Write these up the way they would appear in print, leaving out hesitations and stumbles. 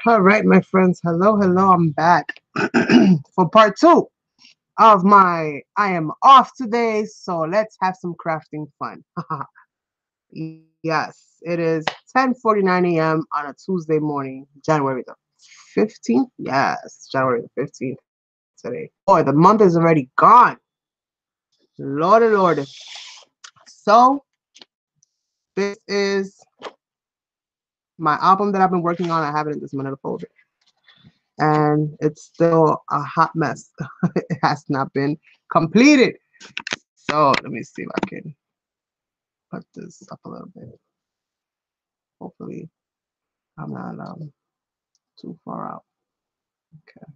All right, my friends. Hello, hello. I'm back for part two of my I am off today, so let's have some crafting fun. Yes, it is 10:49 a.m. on a Tuesday morning, January the 15th. Yes, January the 15th today. Boy, the month is already gone. Lordy, Lordy. So, this is my album that I've been working on. I have it in this manila folder. And it's still a hot mess. It has not been completed. So let me see if I can put this up a little bit. Hopefully I'm not too far out. Okay.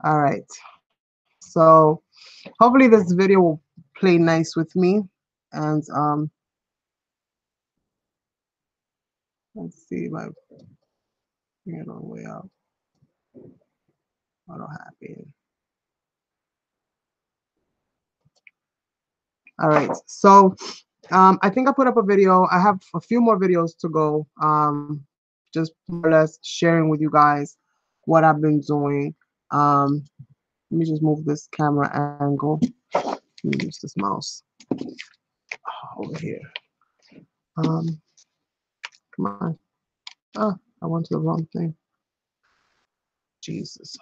All right. So hopefully this video will play nice with me. And let's see if I bring it all the way up. Auto happy. All right. So I think I put up a video. I have a few more videos to go. Just more or less sharing with you guys what I've been doing. Let me just move this camera angle. Let me use this mouse over here. Come on. Oh, I went to the wrong thing. Jesus.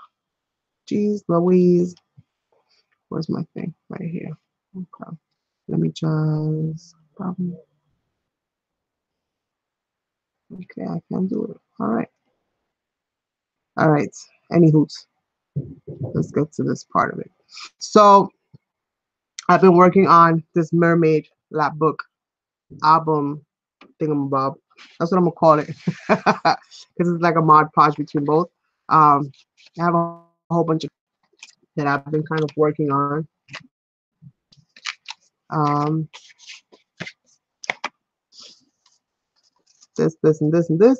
Jeez Louise. Where's my thing? Right here. Okay. Let me just probably. Okay, I can do it. All right. All right. Any hoots. Let's get to this part of it. So I've been working on this Mermaid Lapbook album thingamabob. That's what I'm gonna call it, because it's like a mod podge between both. I have a whole bunch of that I've been kind of working on. Um, this, and this, and this.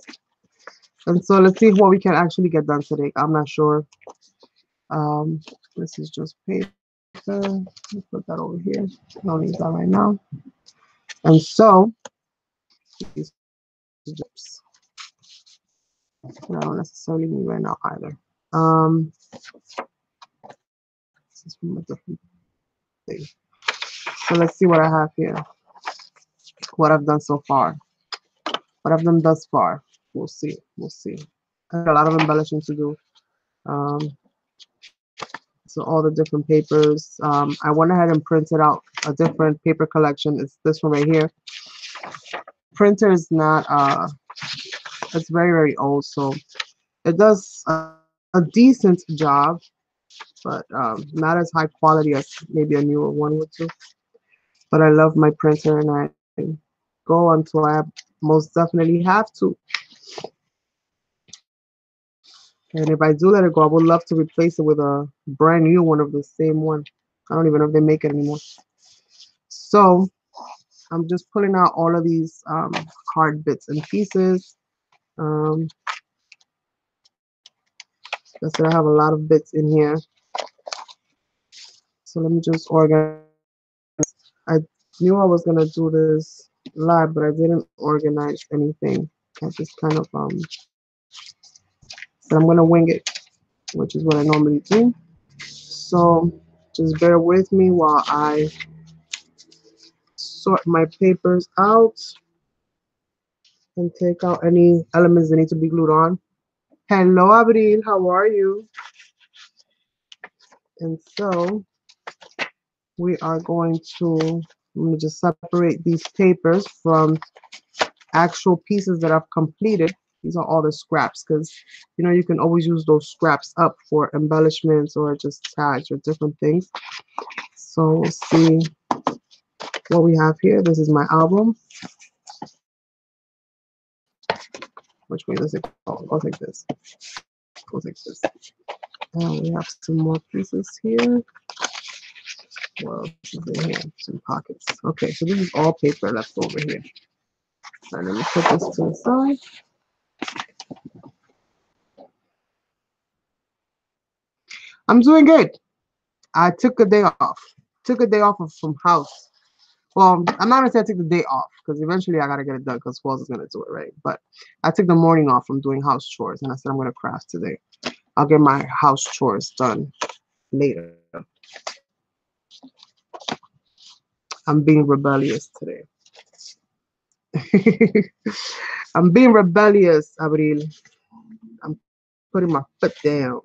And so let's see what we can actually get done today. I'm not sure. This is just paper. Let's put that over here. Don't need that right now. And so these chips, I don't necessarily need right now either. This is from a different thing. So let's see what I have here. What I've done so far. What I've done thus far. We'll see. We'll see. I have a lot of embellishing to do. Um, so all the different papers. I went ahead and printed out a different paper collection. It's this one right here. Printer is not it's very, very old, so it does a decent job, but not as high quality as maybe a newer one would do. But I love my printer, and I go until I most definitely have to. And if I do let it go, I would love to replace it with a brand new one of the same one. I don't even know if they make it anymore. So I'm just pulling out all of these card bits and pieces. Um, I said I have a lot of bits in here. So let me just organize. I knew I was gonna do this live, but I didn't organize anything. I just kind of so I'm gonna wing it, which is what I normally do. So just bear with me while I sort my papers out and take out any elements that need to be glued on. Hello, Abril, how are you? And so we are going to, let me just separate these papers from actual pieces that I've completed. These are all the scraps, because you know you can always use those scraps up for embellishments or just tags or different things. So we'll see what we have here. This is my album. Which way does it go? It goes like this. It goes like this. And we have some more pieces here. What else is in here? Some pockets. Okay, so this is all paper left over here. All right, let me put this to the side. I'm doing good. I took a day off. Took a day off from house Well, I'm not gonna say I take the day off because eventually I gotta get it done because who else is gonna do it, right? But I took the morning off from doing house chores and I said I'm gonna craft today. I'll get my house chores done later. I'm being rebellious today. I'm being rebellious, Abril. I'm putting my foot down.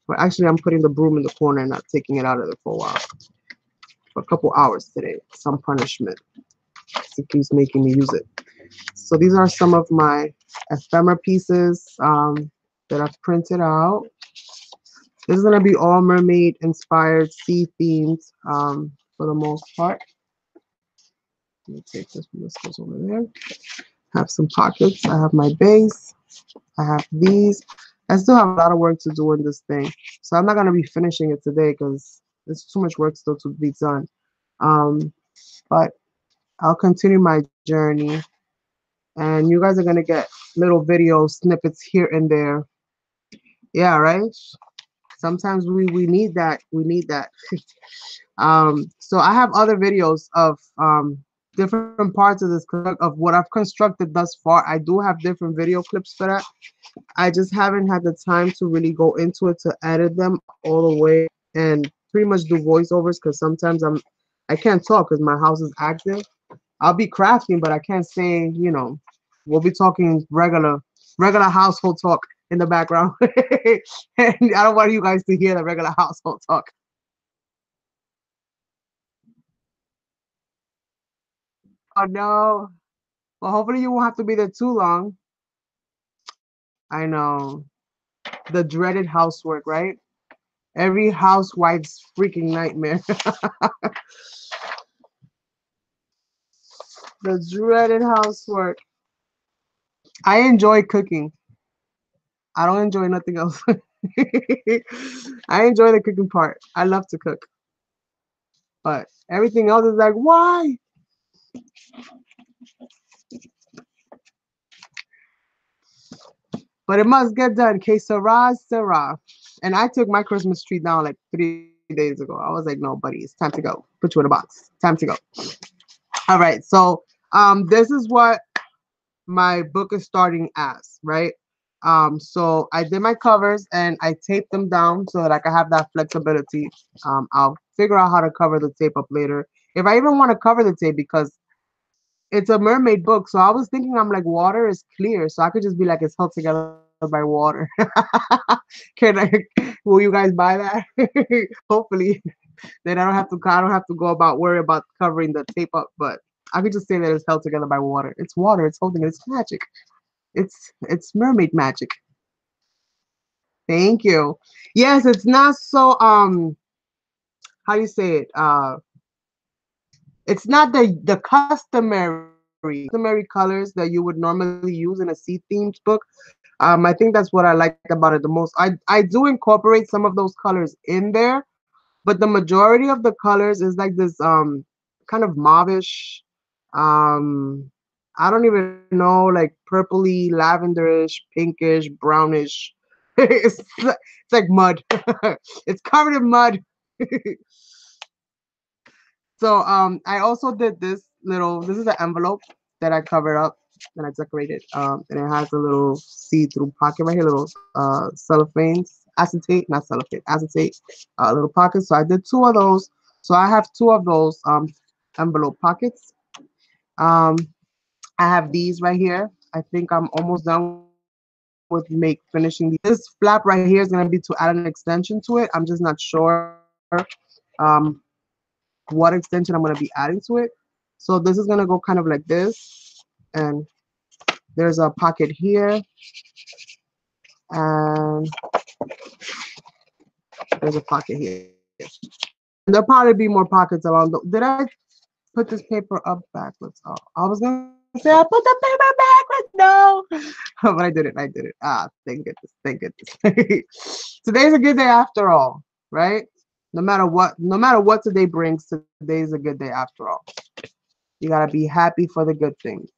But actually, I'm putting the broom in the corner and not taking it out of there for a while. For a couple hours today. Some punishment. It keeps making me use it. So these are some of my ephemera pieces that I've printed out. This is going to be all mermaid inspired, sea themed for the most part. Let me take this one. This goes over there. Have some pockets. I have my base. I have these. I still have a lot of work to do in this thing. So I'm not going to be finishing it today because there's too much work still to be done. But I'll continue my journey. And you guys are going to get little video snippets here and there. Yeah, right? Sometimes we need that. We need that. So I have other videos of different parts of this of what I've constructed thus far. I do have different video clips for that. I just haven't had the time to really go into it to edit them all the way and pretty much do voiceovers because sometimes I can't talk because my house is active. I'll be crafting, but I can't say, you know, we'll be talking regular household talk in the background. And I don't want you guys to hear the regular household talk. Oh no. Well, hopefully you won't have to be there too long. I know. The dreaded housework, right? Every housewife's freaking nightmare. The dreaded housework. I enjoy cooking. I don't enjoy nothing else. I enjoy the cooking part. I love to cook. But everything else is like, why? But it must get done. Que sera, sera. And I took my Christmas tree down like 3 days ago. I was like, no, buddy, it's time to go. Put you in a box. Time to go. All right. So this is what my book is starting as, right? So I did my covers and I taped them down so that I can have that flexibility. I'll figure out how to cover the tape up later. If I even want to cover the tape because it's a mermaid book. So I was thinking I'm like water is clear. So I could just be like it's held together by water. Can I will you guys buy that? Hopefully. Then I don't have to go about worry about covering the tape up, but I could just say that it's held together by water. It's water, it's holding it, it's magic. It's mermaid magic. Thank you. Yes, it's not so how do you say it? It's not the customary colors that you would normally use in a sea themed book. I think that's what I like about it the most. I do incorporate some of those colors in there, but the majority of the colors is like this kind of mauvish, I don't even know, like purpley, lavenderish, pinkish, brownish. It's like mud. It's covered in mud. So I also did this is an envelope that I covered up and I decorated. And it has a little see-through pocket right here, little cellophane, acetate, not cellophane, acetate, little pockets. So I did two of those. So I have two of those envelope pockets. Um, I have these right here. I think I'm almost done with finishing these. This flap right here is gonna be to add an extension to it. I'm just not sure um, what extension I'm gonna be adding to it. So this is gonna go kind of like this, and there's a pocket here, and there's a pocket here. And there'll probably be more pockets along the. Did I put this paper up backwards? Oh, I was gonna say I put the paper backwards. No, but I did it. I did it. Ah, thank goodness. Thank goodness. Today's a good day after all, right? No matter what today brings, today's a good day after all. You gotta be happy for the good things.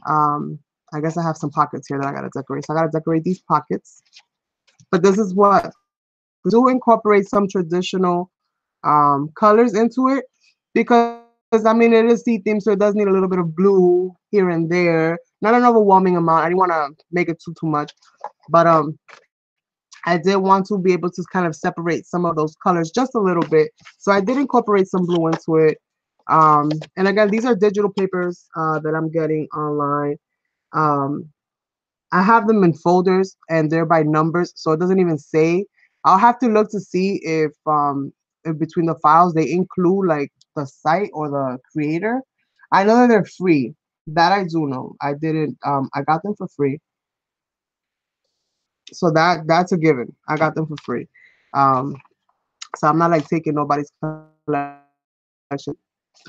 I guess I have some pockets here that I gotta decorate. So I gotta decorate these pockets. But this is what do incorporate some traditional colors into it, because I mean it is sea themed, so it does need a little bit of blue here and there. Not an overwhelming amount. I didn't want to make it too much, but I did want to be able to kind of separate some of those colors just a little bit. So I did incorporate some blue into it. And again, these are digital papers that I'm getting online. Um, I have them in folders and they're by numbers, so it doesn't even say. I'll have to look to see if between the files they include like the site or the creator. I know that they're free. That I do know. I didn't I got them for free. So that's a given. I got them for free. Um so I'm not like taking nobody's collection.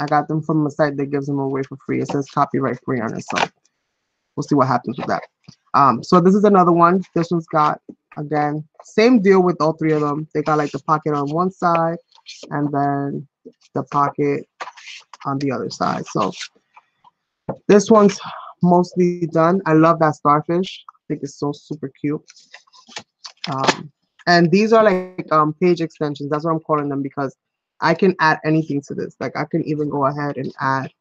I got them from a site that gives them away for free. It says copyright free on it, so we'll see what happens with that. So this is another one. This one's got, again, same deal with all three of them. They got like the pocket on one side and then the pocket on the other side. So this one's mostly done. I love that starfish. I think it's so super cute. Um, and these are like page extensions. That's what I'm calling them because I can add anything to this. Like I can even go ahead and add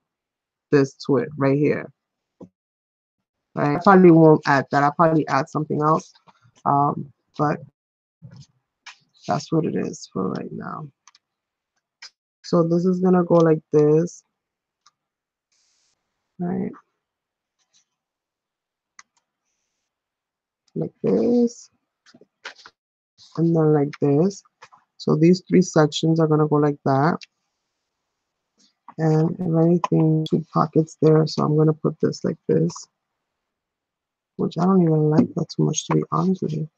this to it right here. Right. I probably won't add that. I'll probably add something else. But that's what it is for right now. So this is gonna go like this, right? Like this, and then like this. So these three sections are gonna go like that. And if anything, two pockets there. So I'm gonna put this like this, which I don't even like that too much to be honest with you.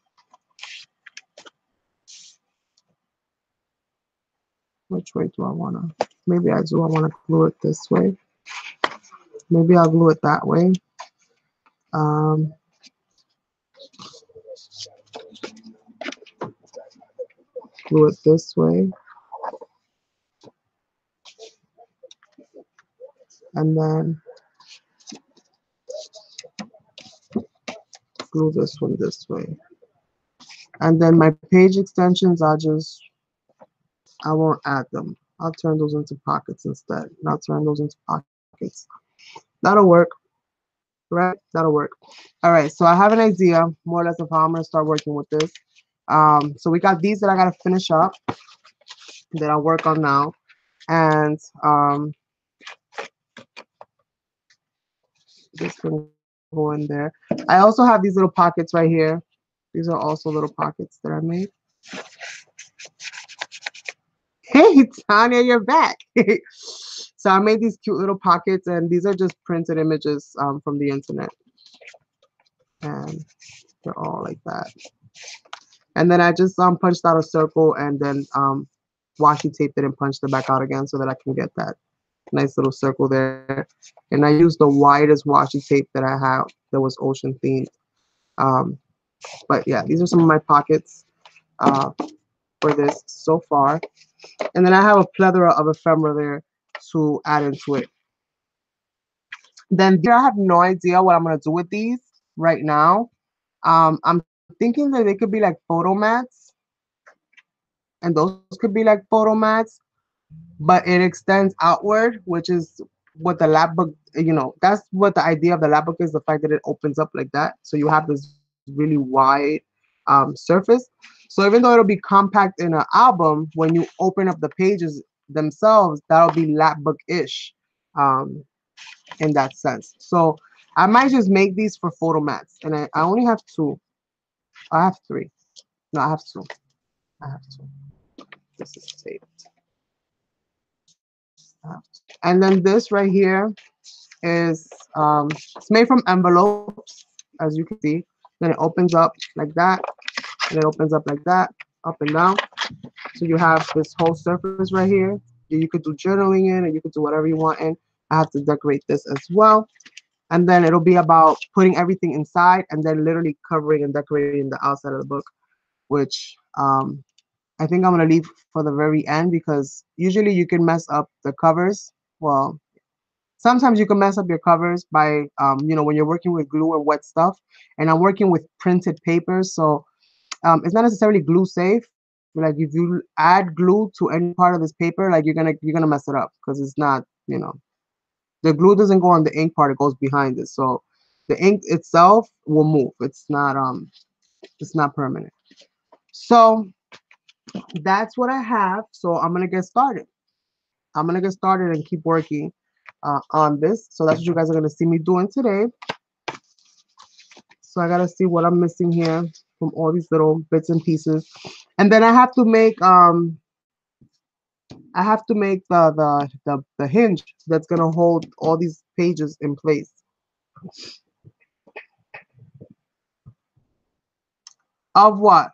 Which way do I wanna? Maybe I do. I wanna glue it this way. Maybe I'll glue it that way. Um, Glue it this way, and then glue this one this way. And then my page extensions, I won't add them. I'll turn those into pockets instead. And I'll turn those into pockets. That'll work, right? That'll work. All right, so I have an idea more or less of how I'm gonna start working with this. So we got these that I gotta finish up that I'll work on now. And this can go in there. I also have these little pockets right here. These are also little pockets that I made. Hey, Tanya, you're back. So I made these cute little pockets, and these are just printed images from the internet. And they're all like that. And then I just punched out a circle and then washi taped it and punched it back out again so that I can get that nice little circle there. And I used the widest washi tape that I have that was ocean themed. Um, but yeah, these are some of my pockets for this so far. And then I have a plethora of ephemera there to add into it. Then I have no idea what I'm gonna do with these right now. I'm thinking that they could be like photo mats, and those could be like photo mats, but it extends outward, which is what the lap book, you know, that's what the idea of the lap book is, the fact that it opens up like that. So you have this really wide surface. So even though it'll be compact in an album, when you open up the pages themselves, that'll be lap book-ish in that sense. So I might just make these for photo mats. And I only have two. I have three. No, I have two. I have two. This is taped. And then this right here is it's made from envelopes, as you can see. Then it opens up like that, and it opens up like that, up and down. So you have this whole surface right here. You could do journaling in, and you could do whatever you want in. I have to decorate this as well. And then it'll be about putting everything inside and then literally covering and decorating the outside of the book, which I think I'm gonna leave for the very end because usually you can mess up the covers. Well, sometimes you can mess up your covers by, you know, when you're working with glue and wet stuff. And I'm working with printed papers, so it's not necessarily glue safe, Like if you add glue to any part of this paper, like you're gonna mess it up because it's not, the glue doesn't go on the ink part, it goes behind it. So the ink itself will move. It's not permanent. So that's what I have. So I'm gonna get started. And keep working on this. So that's what you guys are gonna see me doing today. So I gotta see what I'm missing here from all these little bits and pieces. And then I have to make the hinge that's gonna hold all these pages in place. Of what?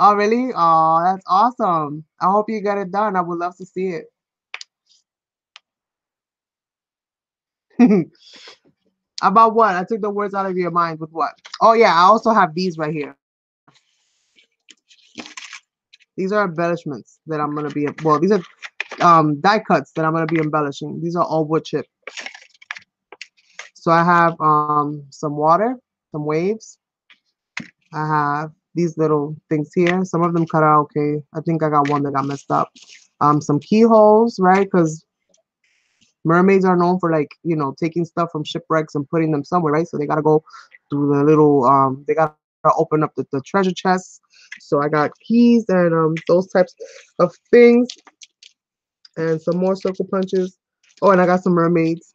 Oh, really? Oh, that's awesome. I hope you get it done. I would love to see it. About what? I took the words out of your mind with what? Oh, yeah, I also have these right here. These are embellishments that I'm gonna be, well, these are die cuts that I'm gonna be embellishing. These are all wood chip. So I have some water, some waves. I have these little things here. Some of them cut out okay. I think I got one that got messed up. Some keyholes, right? Because mermaids are known for, like, taking stuff from shipwrecks and putting them somewhere, right? So they gotta go through the little they gotta open up the treasure chests. So I got keys and those types of things, and some more circle punches. Oh, and I got some mermaids.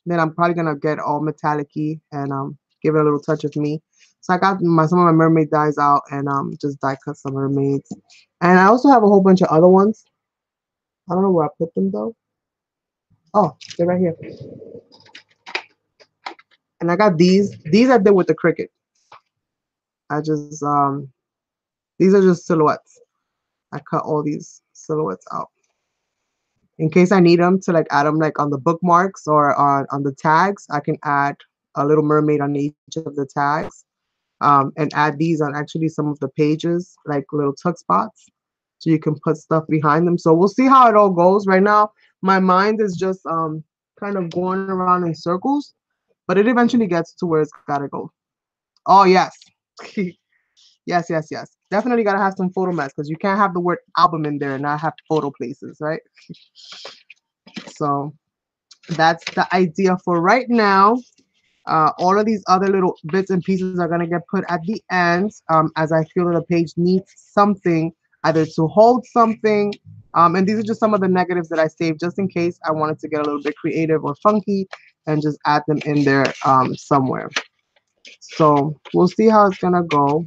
Then I'm probably gonna get all metallic-y and give it a little touch of me. So I got some of my mermaid dies out and just die cut some mermaids. And I also have a whole bunch of other ones. I don't know where I put them though. Oh, they're right here. And I got these. These I did with the Cricut. I just these are just silhouettes. I cut all these silhouettes out in case I need them to, like, add them, like, on the bookmarks or on the tags. I can add a little mermaid on each of the tags, and add these on actually some of the pages, like little tuck spots, so you can put stuff behind them. So we'll see how it all goes. Right now, my mind is just kind of going around in circles, but it eventually gets to where it's gotta go. Oh yes. Yes, yes, yes. Definitely gotta have some photo mats because you can't have the word album in there and not have photo places, right? So that's the idea for right now. All of these other little bits and pieces are gonna get put at the end, as I feel that the page needs something either to hold something. And these are just some of the negatives that I saved just in case I wanted to get a little bit creative or funky and just add them in there somewhere. So we'll see how it's gonna go.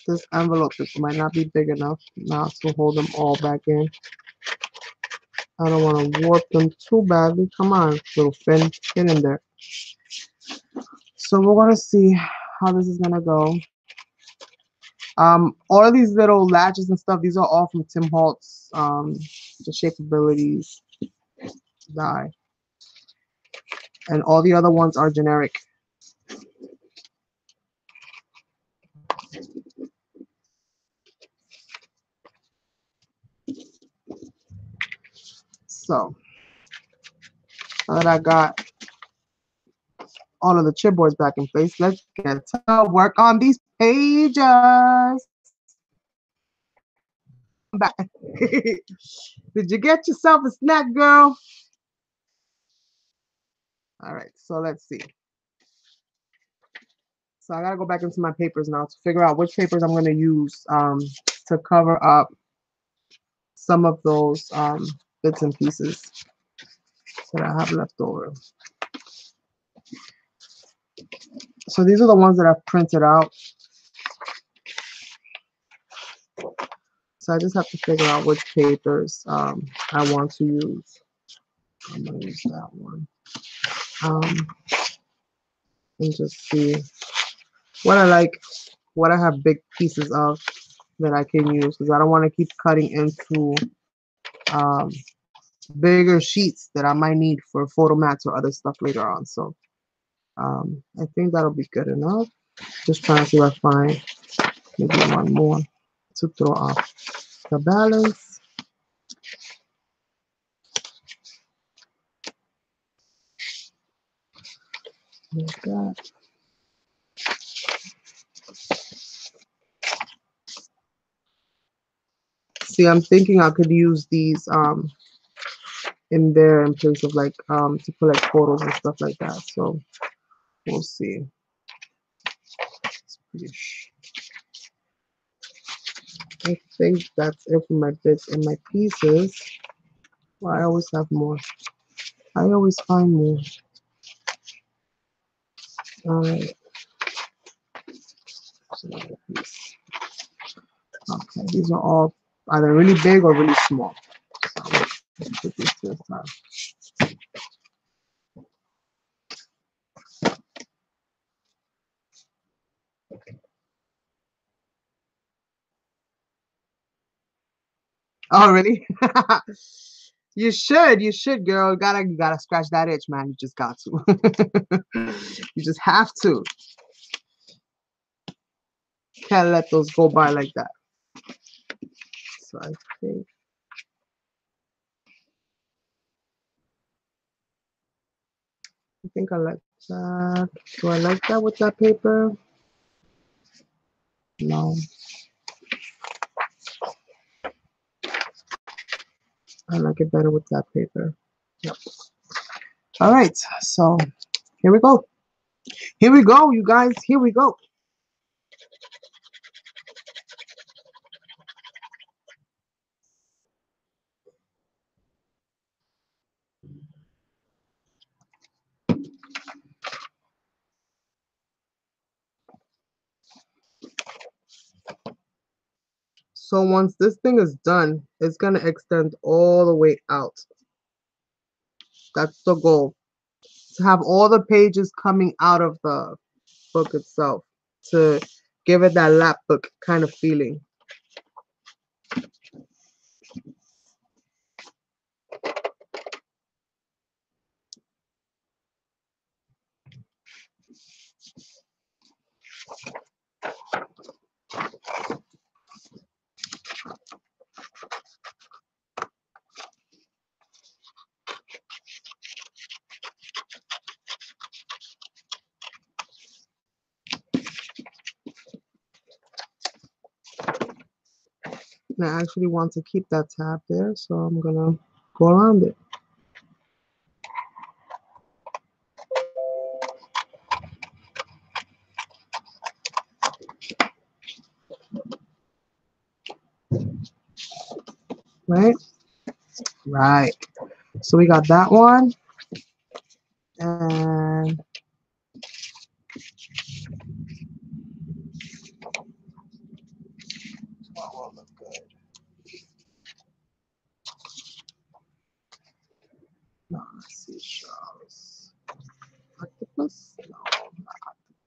This envelope just might not be big enough now to hold them all back in. I don't want to warp them too badly. Come on, little fin, get in there. So we're gonna see how this is gonna go. All of these little latches and stuff, these are all from Tim Holtz, the Shapeabilities die, and all the other ones are generic. So now that I got all of the chipboards back in place, let's get to work on these pages. I'm back. Did you get yourself a snack, girl? All right, so let's see. So I gotta go back into my papers now to figure out which papers I'm gonna use to cover up some of those bits and pieces that I have left over. So these are the ones that I've printed out. So I just have to figure out which papers I want to use. I'm gonna use that one. And just see what I like, what I have big pieces of that I can use, because I don't want to keep cutting into bigger sheets that I might need for photo mats or other stuff later on. So I think that'll be good enough. Just trying to see if I find maybe one more to throw off. the balance. Like that. See, I'm thinking I could use these in there in place of like to collect photos and stuff like that. So we'll see. I think that's it for my bits and my pieces. Well, I always have more. I always find more. Alright. Okay, these are all either really big or really small. So let's put this to the side. Oh, really? You should, girl. You gotta scratch that itch, man. You just got to. You just have to. Can't let those go by like that. So I think I like that. Do I like that with that paper? No. I like it better with that paper. Yep. All right. So here we go. Here we go, you guys. Here we go. So once this thing is done, it's gonna extend all the way out. That's the goal. To have all the pages coming out of the book itself to give it that lap book kind of feeling. And I actually want to keep that tab there, so I'm gonna go around it. Right? Right. So we got that one. And will look good. No, seashells. Octopus? No, not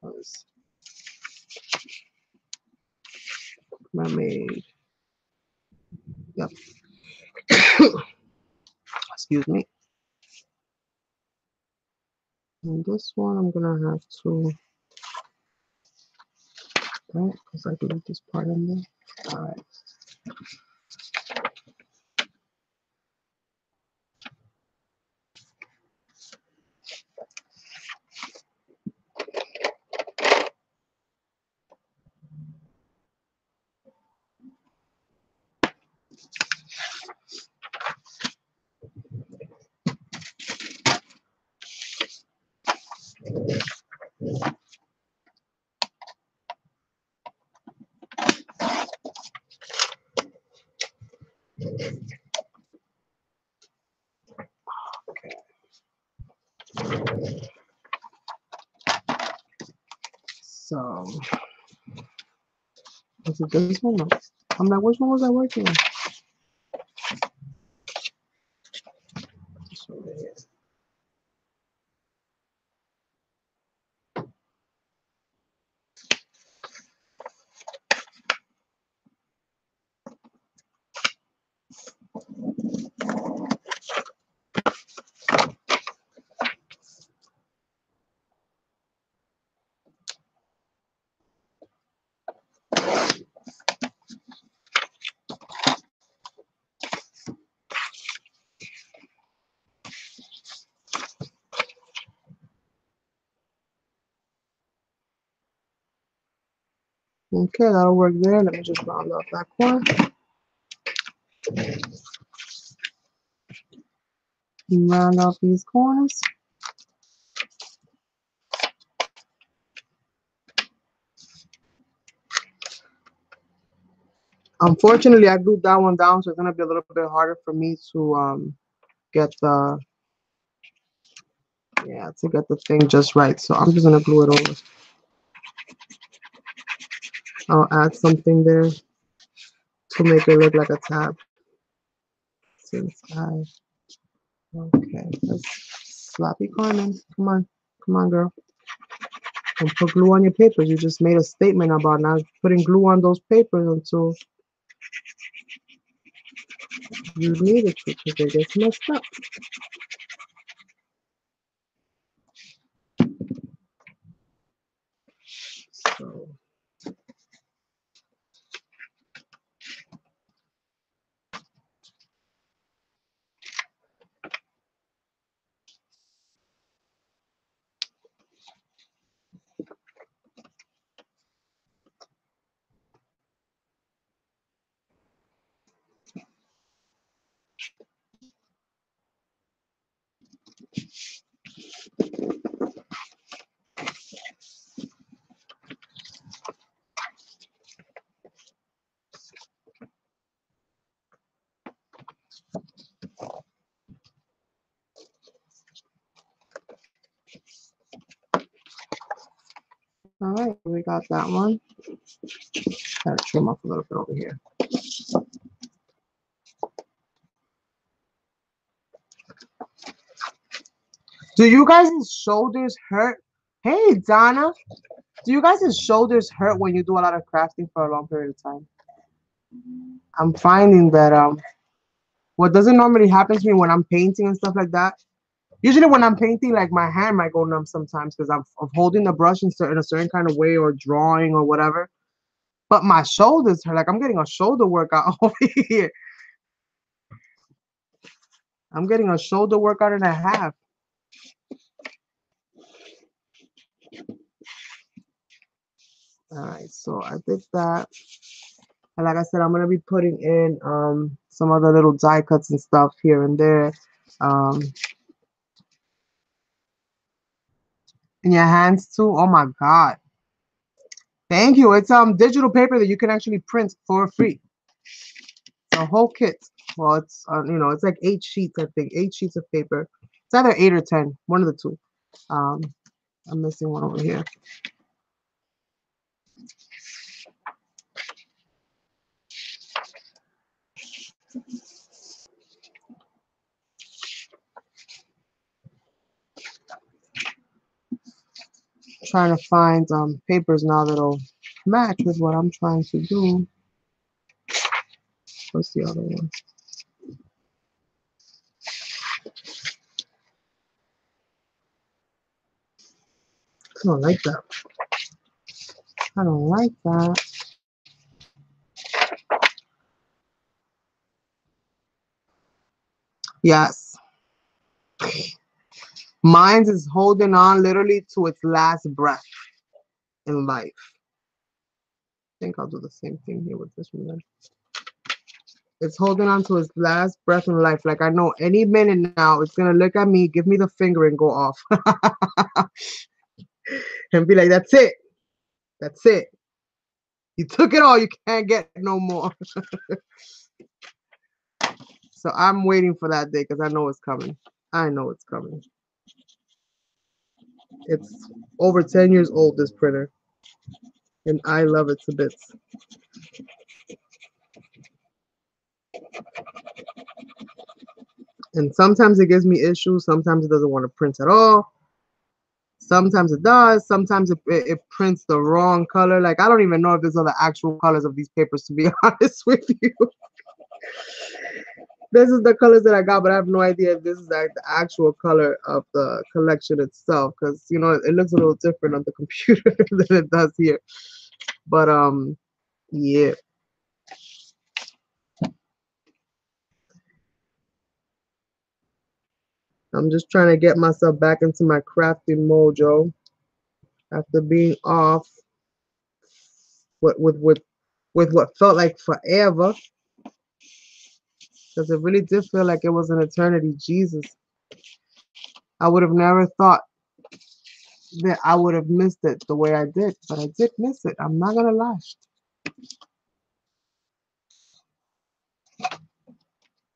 octopus. Mermaid. Yep. Excuse me. And this one I'm gonna have to, right? Because I deleted this part in there. All right. So, is it this one? No. I'm like, which one was I working on? This one right here. Okay, that'll work there. Let me just round off that corner. Round off these corners. Unfortunately, I glued that one down, so it's gonna be a little bit harder for me to get the to get the thing just right. So I'm just gonna glue it over. I'll add something there to make it look like a tab. Since okay, let's sloppy Carmen. Come on, girl. Don't put glue on your papers. You just made a statement about not putting glue on those papers until you need it to, because they get messed up. So all right, we got that one. Gotta trim off a little bit over here. Do you guys' shoulders hurt? Hey, Donna. Do you guys' shoulders hurt when you do a lot of crafting for a long period of time? I'm finding that what doesn't normally happen to me when I'm painting and stuff like that. Usually when I'm painting, like my hand might go numb sometimes because I'm of holding the brush in a certain kind of way or drawing or whatever. But my shoulders hurt. Like I'm getting a shoulder workout over here. I'm getting a shoulder workout and a half. All right, so I did that. And like I said, I'm gonna be putting in some other little die cuts and stuff here and there. Um, in your hands too. Oh my God. Thank you. It's digital paper that you can actually print for free. It's a whole kit. Well, it's it's like 8 sheets, I think. 8 sheets of paper. It's either 8 or 10, one of the two. Um, I'm missing one over here. Trying to find papers now that'll match with what I'm trying to do. What's the other one? I don't like that. I don't like that. Yes. Mine is holding on literally to its last breath in life. I think I'll do the same thing here with this one then. It's holding on to its last breath in life. Like I know any minute now it's gonna look at me, give me the finger and go off. And be like, that's it. That's it. You took it all, you can't get no more. So I'm waiting for that day because I know it's coming. I know it's coming. It's over 10 years old, this printer. And I love it to bits. And sometimes it gives me issues. Sometimes it doesn't want to print at all. Sometimes it does. Sometimes it prints the wrong color. Like, I don't even know if these are the actual colors of these papers, to be honest with you. This is the colors that I got, but I have no idea if this is like the actual color of the collection itself, because it looks a little different on the computer than it does here. But yeah. I'm just trying to get myself back into my crafting mojo after being off with what felt like forever, because it really did feel like it was an eternity. Jesus, I would have never thought that I would have missed it the way I did, but I did miss it. I'm not gonna lie.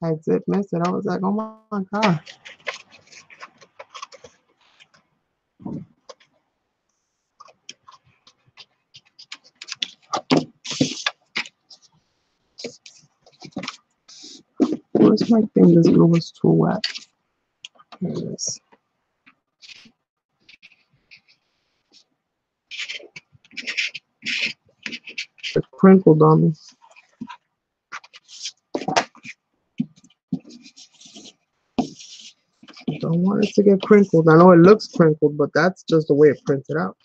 I did miss it. I was like, oh my God. Where's my thing? This glue was too wet. Here it is. It crinkled on me. I don't want it to get crinkled. I know it looks crinkled, but that's just the way it printed out.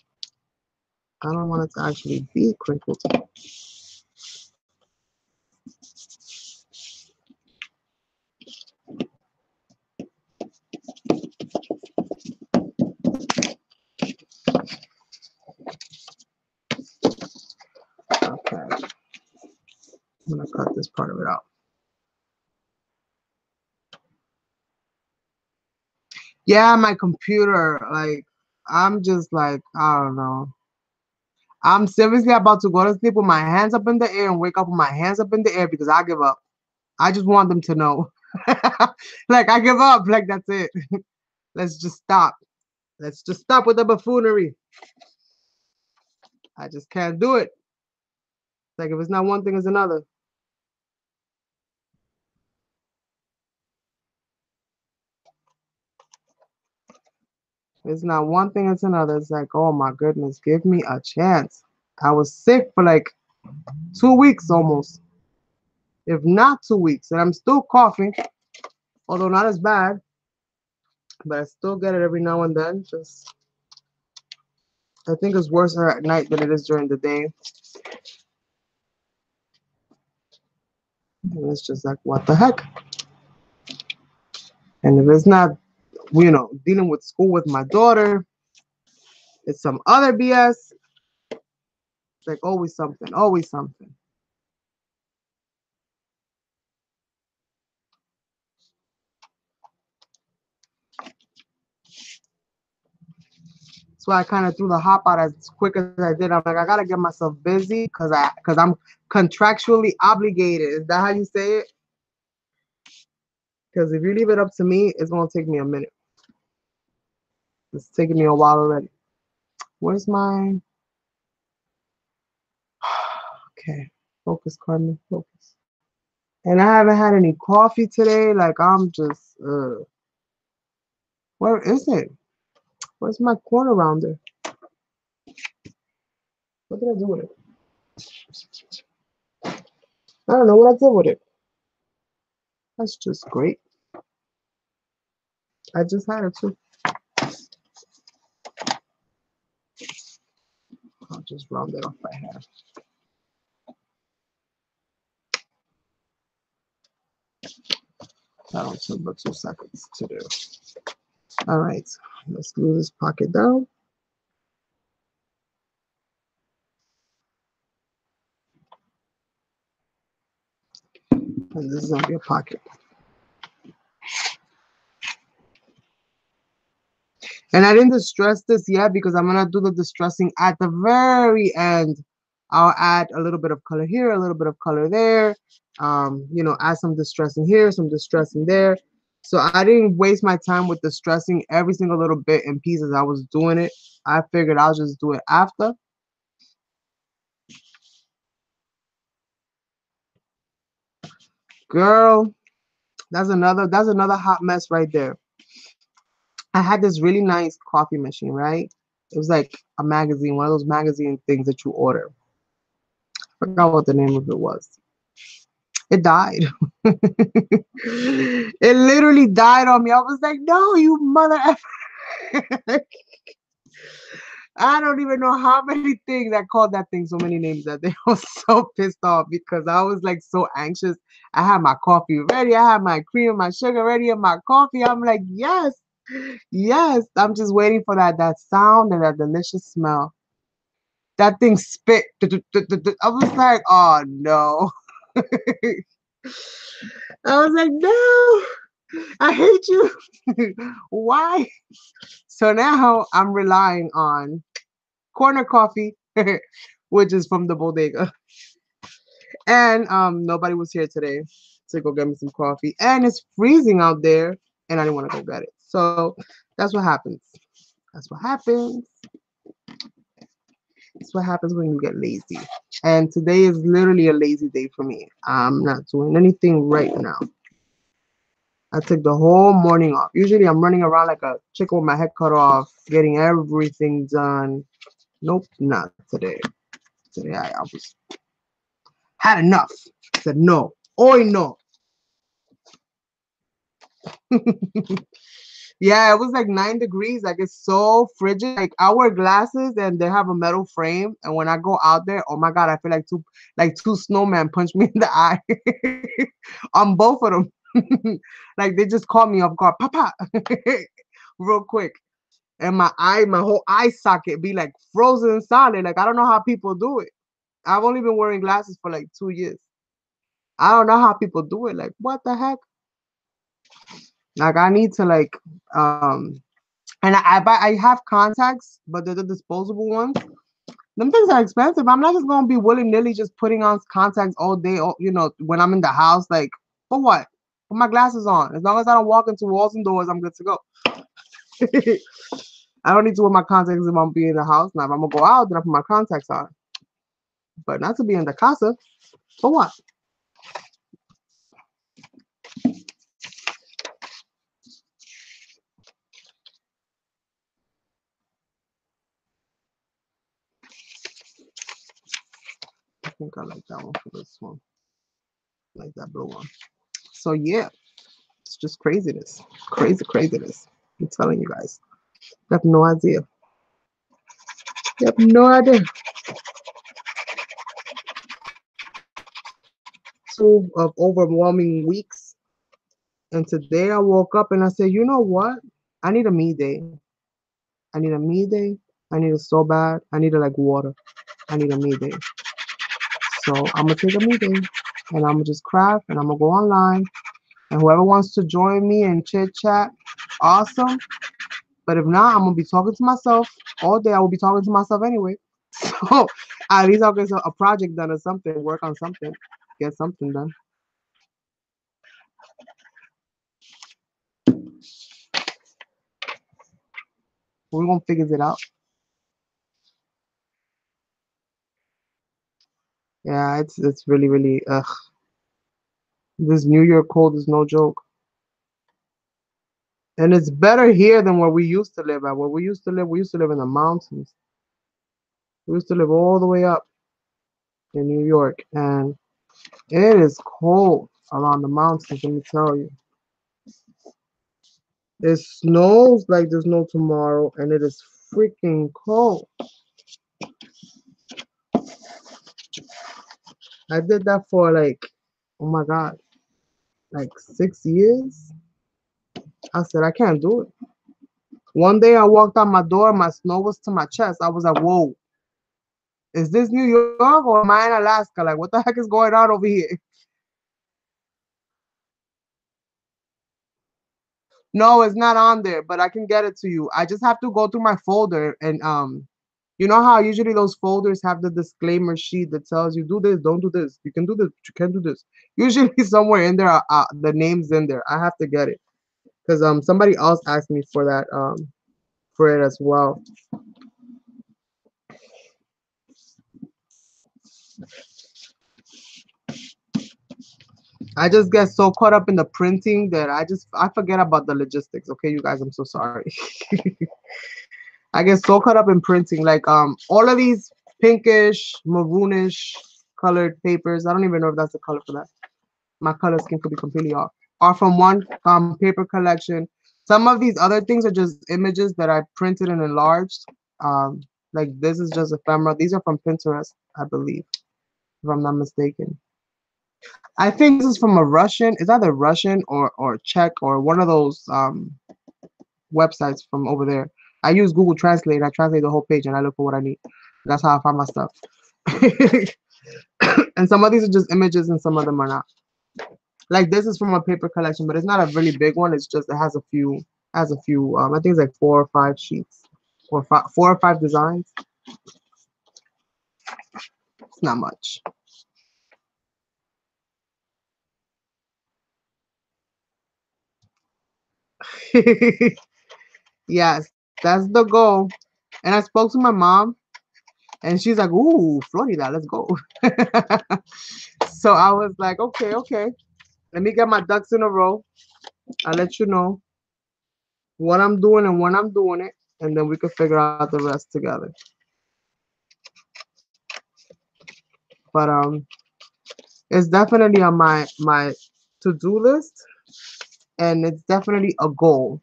I don't want it to actually be crinkled. Okay. I'm gonna cut this part of it out. Yeah, my computer, like, I'm just like, I don't know. I'm seriously about to go to sleep with my hands up in the air and wake up with my hands up in the air because I give up. I just want them to know. Like, I give up. Like, that's it. Let's just stop. Let's just stop with the buffoonery. I just can't do it. Like, if it's not one thing, it's another. It's not one thing, it's another. It's like, oh my goodness, give me a chance. I was sick for like 2 weeks almost, if not 2 weeks, and I'm still coughing, although not as bad, but I still get it every now and then. Just, I think it's worse at night than it is during the day. And it's just like, what the heck? And if it's not, dealing with school with my daughter, it's some other BS. It's like always something, always something. That's why I kind of threw the hop out as quick as I did. I'm like, I gotta get myself busy because I'm contractually obligated. Is that how you say it? Because if you leave it up to me, it's gonna take me a minute. It's taking me a while already. Where's my? Okay, focus, Carmen, focus. And I haven't had any coffee today. Like I'm just, where is it? Where's my corner rounder? What did I do with it? I don't know what I did with it. That's just great. I just had it too. I'll just round it off by half. That only took about 2 seconds to do. All right, let's glue this pocket down. And this is gonna be a pocket. And I didn't distress this yet because I'm gonna do the distressing at the very end. I'll add a little bit of color here, a little bit of color there. Add some distressing here, some distressing there. So I didn't waste my time with distressing every single little bit in pieces. I was doing it. I figured I'll just do it after. Girl, that's another hot mess right there. I had this really nice coffee machine, right? It was like a magazine, one of those magazine things that you order. I forgot what the name of it was. It died. It literally died on me. I was like, no, you mother effer. I don't even know how many things I called that thing so many names that they was so pissed off because I was like so anxious. I had my coffee ready. I had my cream and my sugar ready and my coffee. I'm like, yes, yes. I'm just waiting for that sound and that delicious smell. That thing spit. I was like, oh no. I was like, no, I hate you. Why? So now I'm relying on corner coffee, which is from the bodega. And nobody was here today to go get me some coffee. And it's freezing out there, and I didn't want to go get it. So that's what happens. That's what happens. That's what happens when you get lazy. And today is literally a lazy day for me. I'm not doing anything right now. I took the whole morning off. Usually I'm running around like a chicken with my head cut off, getting everything done. Nope, not today. Today I was had enough. I said no. Hoy no. Yeah, it was like 9 degrees. Like it's so frigid. Like I wear glasses and they have a metal frame. And when I go out there, oh my God, I feel like two snowmen punch me in the eye on both of them. Like they just caught me off guard, papa, real quick. And my whole eye socket be like frozen solid. Like I don't know how people do it. I've only been wearing glasses for like 2 years. I don't know how people do it. Like what the heck? Like I need to like and I have contacts, but they're the disposable ones. Them things are expensive. I'm not just gonna be willy-nilly just putting on contacts all day, when I'm in the house. Like, for what? Put my glasses on. As long as I don't walk into walls and doors, I'm good to go. I don't need to wear my contacts if I'm being in the house. Now, if I'm gonna go out, then I put my contacts on. But not to be in the casa. For what? I think I like that one for this one. I like that blue one. So yeah, it's just craziness. Craziness. I'm telling you guys. You have no idea. You have no idea. 2 of overwhelming weeks. And today I woke up and I said, you know what? I need a me day. I need a me day. I need it so bad. I need it like water. I need a me day. So I'm gonna take a me day and I'm gonna just craft and I'm gonna go online. And whoever wants to join me and chit chat, awesome. But if not, I'm gonna be talking to myself all day. I will be talking to myself anyway. So at least I'll get a project done or something, work on something, get something done. We're gonna figure it out. Yeah, it's really this New York cold is no joke. And it's better here than where we used to live at. Where we used to live in the mountains. We used to live all the way up in New York, and it is cold around the mountains, let me tell you. It snows like there's no tomorrow, and it is freaking cold. I did that for like, oh my God, like 6 years. I said, I can't do it. One day I walked out my door, my snow was to my chest. I was like, whoa, is this New York or am I in Alaska? Like, what the heck is going on over here? No, it's not on there, but I can get it to you. I just have to go through my folder and you know how usually those folders have the disclaimer sheet that tells you do this, don't do this, you can do this, you can't do this. Usually somewhere in there, the name's in there. I have to get it because somebody else asked me for that for it as well. I just get so caught up in the printing that I forget about the logistics. Okay, you guys, I'm so sorry. I get so caught up in printing, like all of these pinkish, maroonish colored papers. I don't even know if that's the color for that. My color scheme could be completely off. Are from one paper collection. Some of these other things are just images that I printed and enlarged. Um, like this is just ephemera. These are from Pinterest, I believe, if I'm not mistaken. I think this is from a Russian. It's either Russian or Czech or one of those websites from over there. I use Google Translate. I translate the whole page and I look for what I need. That's how I find my stuff. And some of these are just images and some of them are not. Like this is from a paper collection, but it's not a really big one. It's just it has a few I think it's like 4 or 5 sheets or 4 or 5 designs. It's not much. Yes, that's the goal. And I spoke to my mom and she's like, "Ooh, Florida, let's go." So I was like, "Okay, okay. Let me get my ducks in a row. I'll let you know what I'm doing and when I'm doing it, and then we can figure out the rest together." But it's definitely on my to-do list, and it's definitely a goal.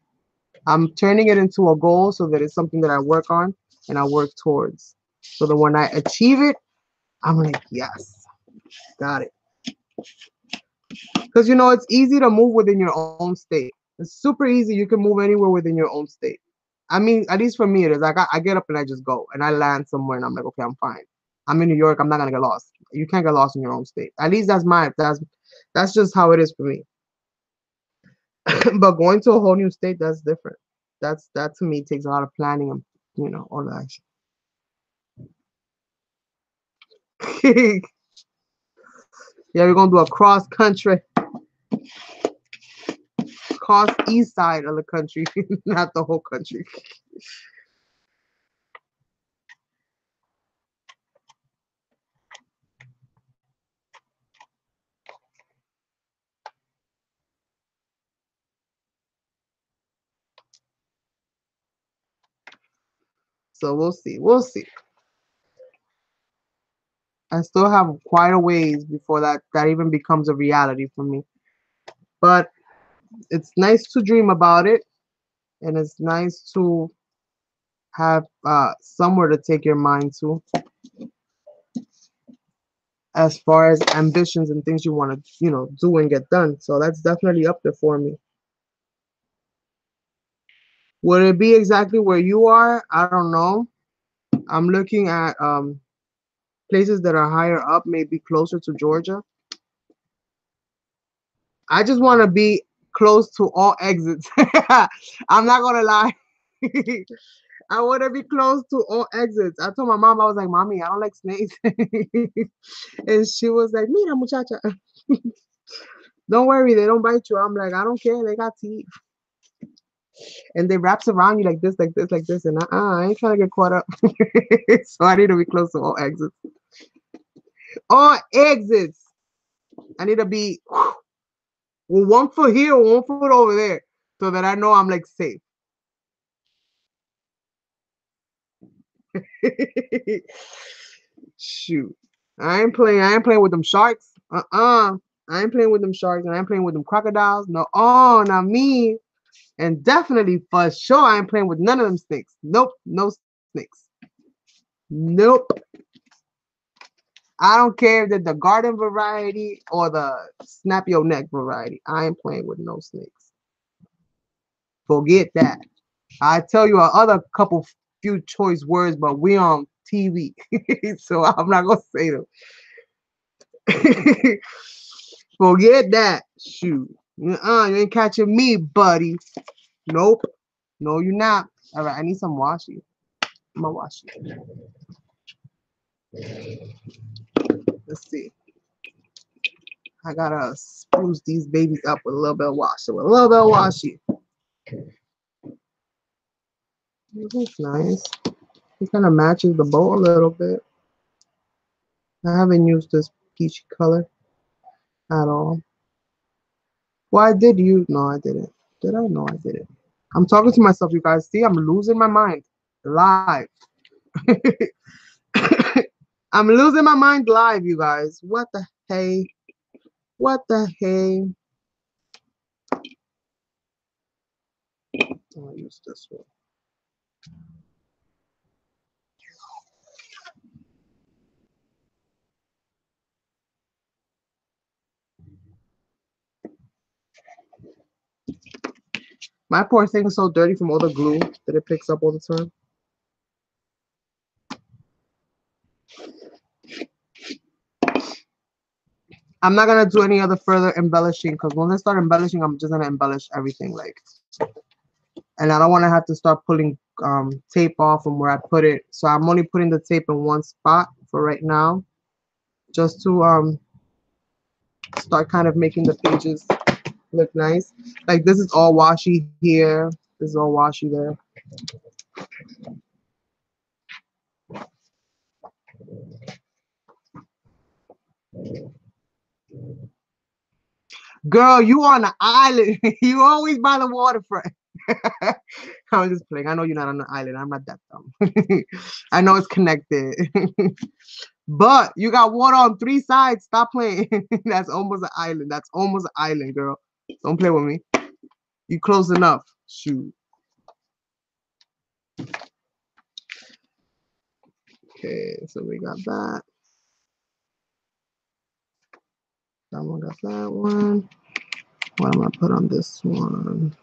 I'm turning it into a goal so that it's something that I work on and I work towards. So that when I achieve it, I'm like, yes, got it. Because it's easy to move within your own state. It's super easy. You can move anywhere within your own state. I mean, at least for me, it is. Like I get up and I just go and I land somewhere and I'm like, okay, I'm fine. I'm in New York. I'm not gonna get lost. You can't get lost in your own state. At least that's just how it is for me. But going to a whole new state, that's different. That to me takes a lot of planning and all that. Yeah, we're gonna do a cross country, cross east side of the country, not the whole country. So we'll see. We'll see. I still have quite a ways before that even becomes a reality for me. But it's nice to dream about it, and it's nice to have somewhere to take your mind to as far as ambitions and things you want to do and get done. So that's definitely up there for me. Would it be exactly where you are? I don't know. I'm looking at places that are higher up, maybe closer to Georgia. I just want to be close to all exits. I'm not gonna lie. I want to be close to all exits. I told my mom, I was like, "Mommy, I don't like snakes," and she was like, "Mira, muchacha, don't worry, they don't bite you." I'm like, "I don't care. They got teeth, and they wraps around you like this, like this, like this." And I ain't trying to get caught up, so I need to be close to all exits. All exits. I need to be with one foot here, one foot over there, so that I know I'm like safe. Shoot. I ain't playing with them sharks. I ain't playing with them sharks and I ain't playing with them crocodiles. No, oh, not me. And definitely for sure I ain't playing with none of them snakes. Nope, no snakes. Nope. I don't care if they're the garden variety or the snap your neck variety. I ain't playing with no snakes. Forget that. I tell you a other couple few choice words, but we on TV, so I'm not gonna say them. Forget that. Shoot. You ain't catching me, buddy. Nope. No, you're not. All right, I need some washi. I'm gonna wash it. Let's see. I gotta spruce these babies up with a little bit of washi. With a little bit of washi. That's nice. It kind of matches the bow a little bit. I haven't used this peachy color at all. Well, I did use. No, I didn't. Did I? No, I didn't. I'm talking to myself, you guys. See, I'm losing my mind live. I'm losing my mind live, you guys. What the hey? What the hey? I'll use this one. My poor thing is so dirty from all the glue that it picks up all the time. I'm not gonna do any other further embellishing because once I start embellishing, I'm just gonna embellish everything like, and I don't want to have to start pulling tape off from where I put it. So I'm only putting the tape in one spot for right now, just to start kind of making the pages look nice. Like this is all washy here. This is all washy there. Girl, you on an island. You always by the waterfront. I'm just playing. I know you're not on the island. I'm not that dumb. I know it's connected. But you got water on 3 sides. Stop playing. That's almost an island. That's almost an island, girl. Don't play with me. You close enough. Shoot. Okay, so we got that. That one got that one. What am I put on this one?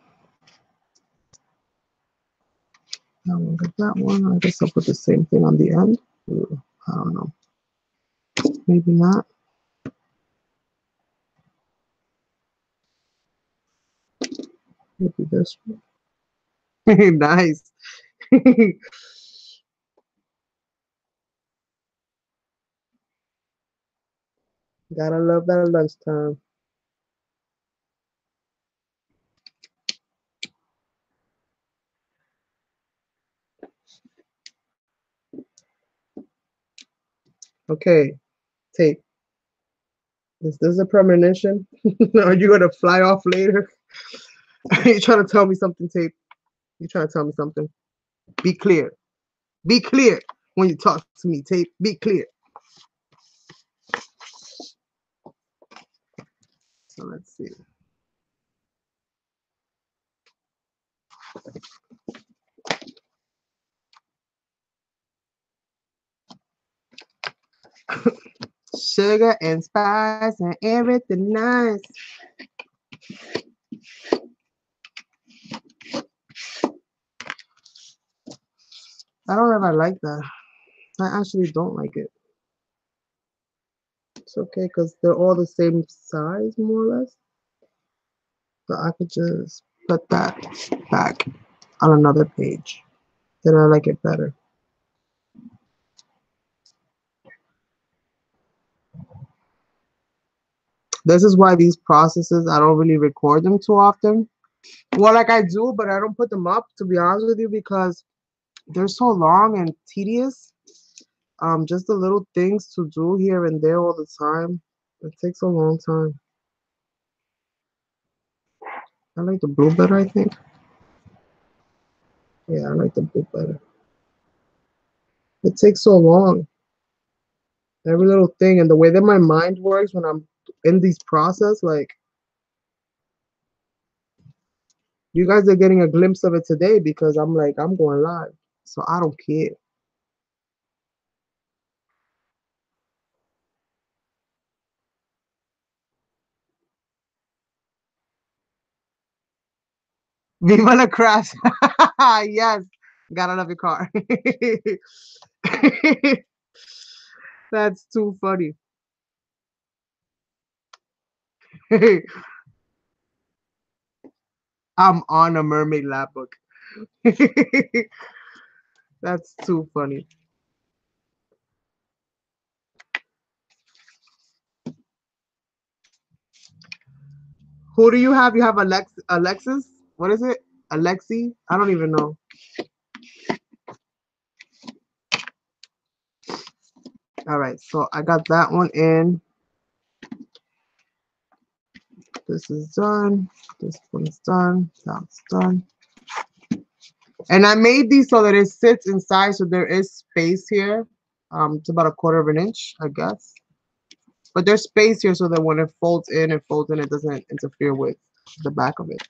That one got that one. I guess I'll put the same thing on the end. Ooh, I don't know. Maybe not. Maybe this one. Nice. Gotta love that at lunchtime. Okay, tape. Is this a premonition? Are you gonna fly off later? You trying to tell me something, tape? You trying to tell me something? Be clear. Be clear when you talk to me, tape. Be clear. So let's see. Sugar and spice and everything nice. I don't know if I like that. I actually don't like it. It's okay because they're all the same size, more or less. So I could just put that back on another page. Then I like it better. This is why these processes, I don't really record them too often. Well, like I do, but I don't put them up, to be honest with you, because they're so long and tedious. Just the little things to do here and there all the time. It takes a long time. I like the blue better, I think. Yeah, I like the blue better. It takes so long. Every little thing and the way that my mind works when I'm in these process, like you guys are getting a glimpse of it today because I'm like, I'm going live. So I don't care. Viva la crash. Yes. Gotta love your car. That's too funny. I'm on a Mermaid Lapbook. That's too funny. Who do you have? You have Alexis? What is it? Alexi? I don't even know. All right, so I got that one in. This is done. This one's done. That's done. And I made these so that it sits inside, so there is space here. It's about 1/4 of an inch, I guess. But there's space here so that when it folds in, it doesn't interfere with the back of it.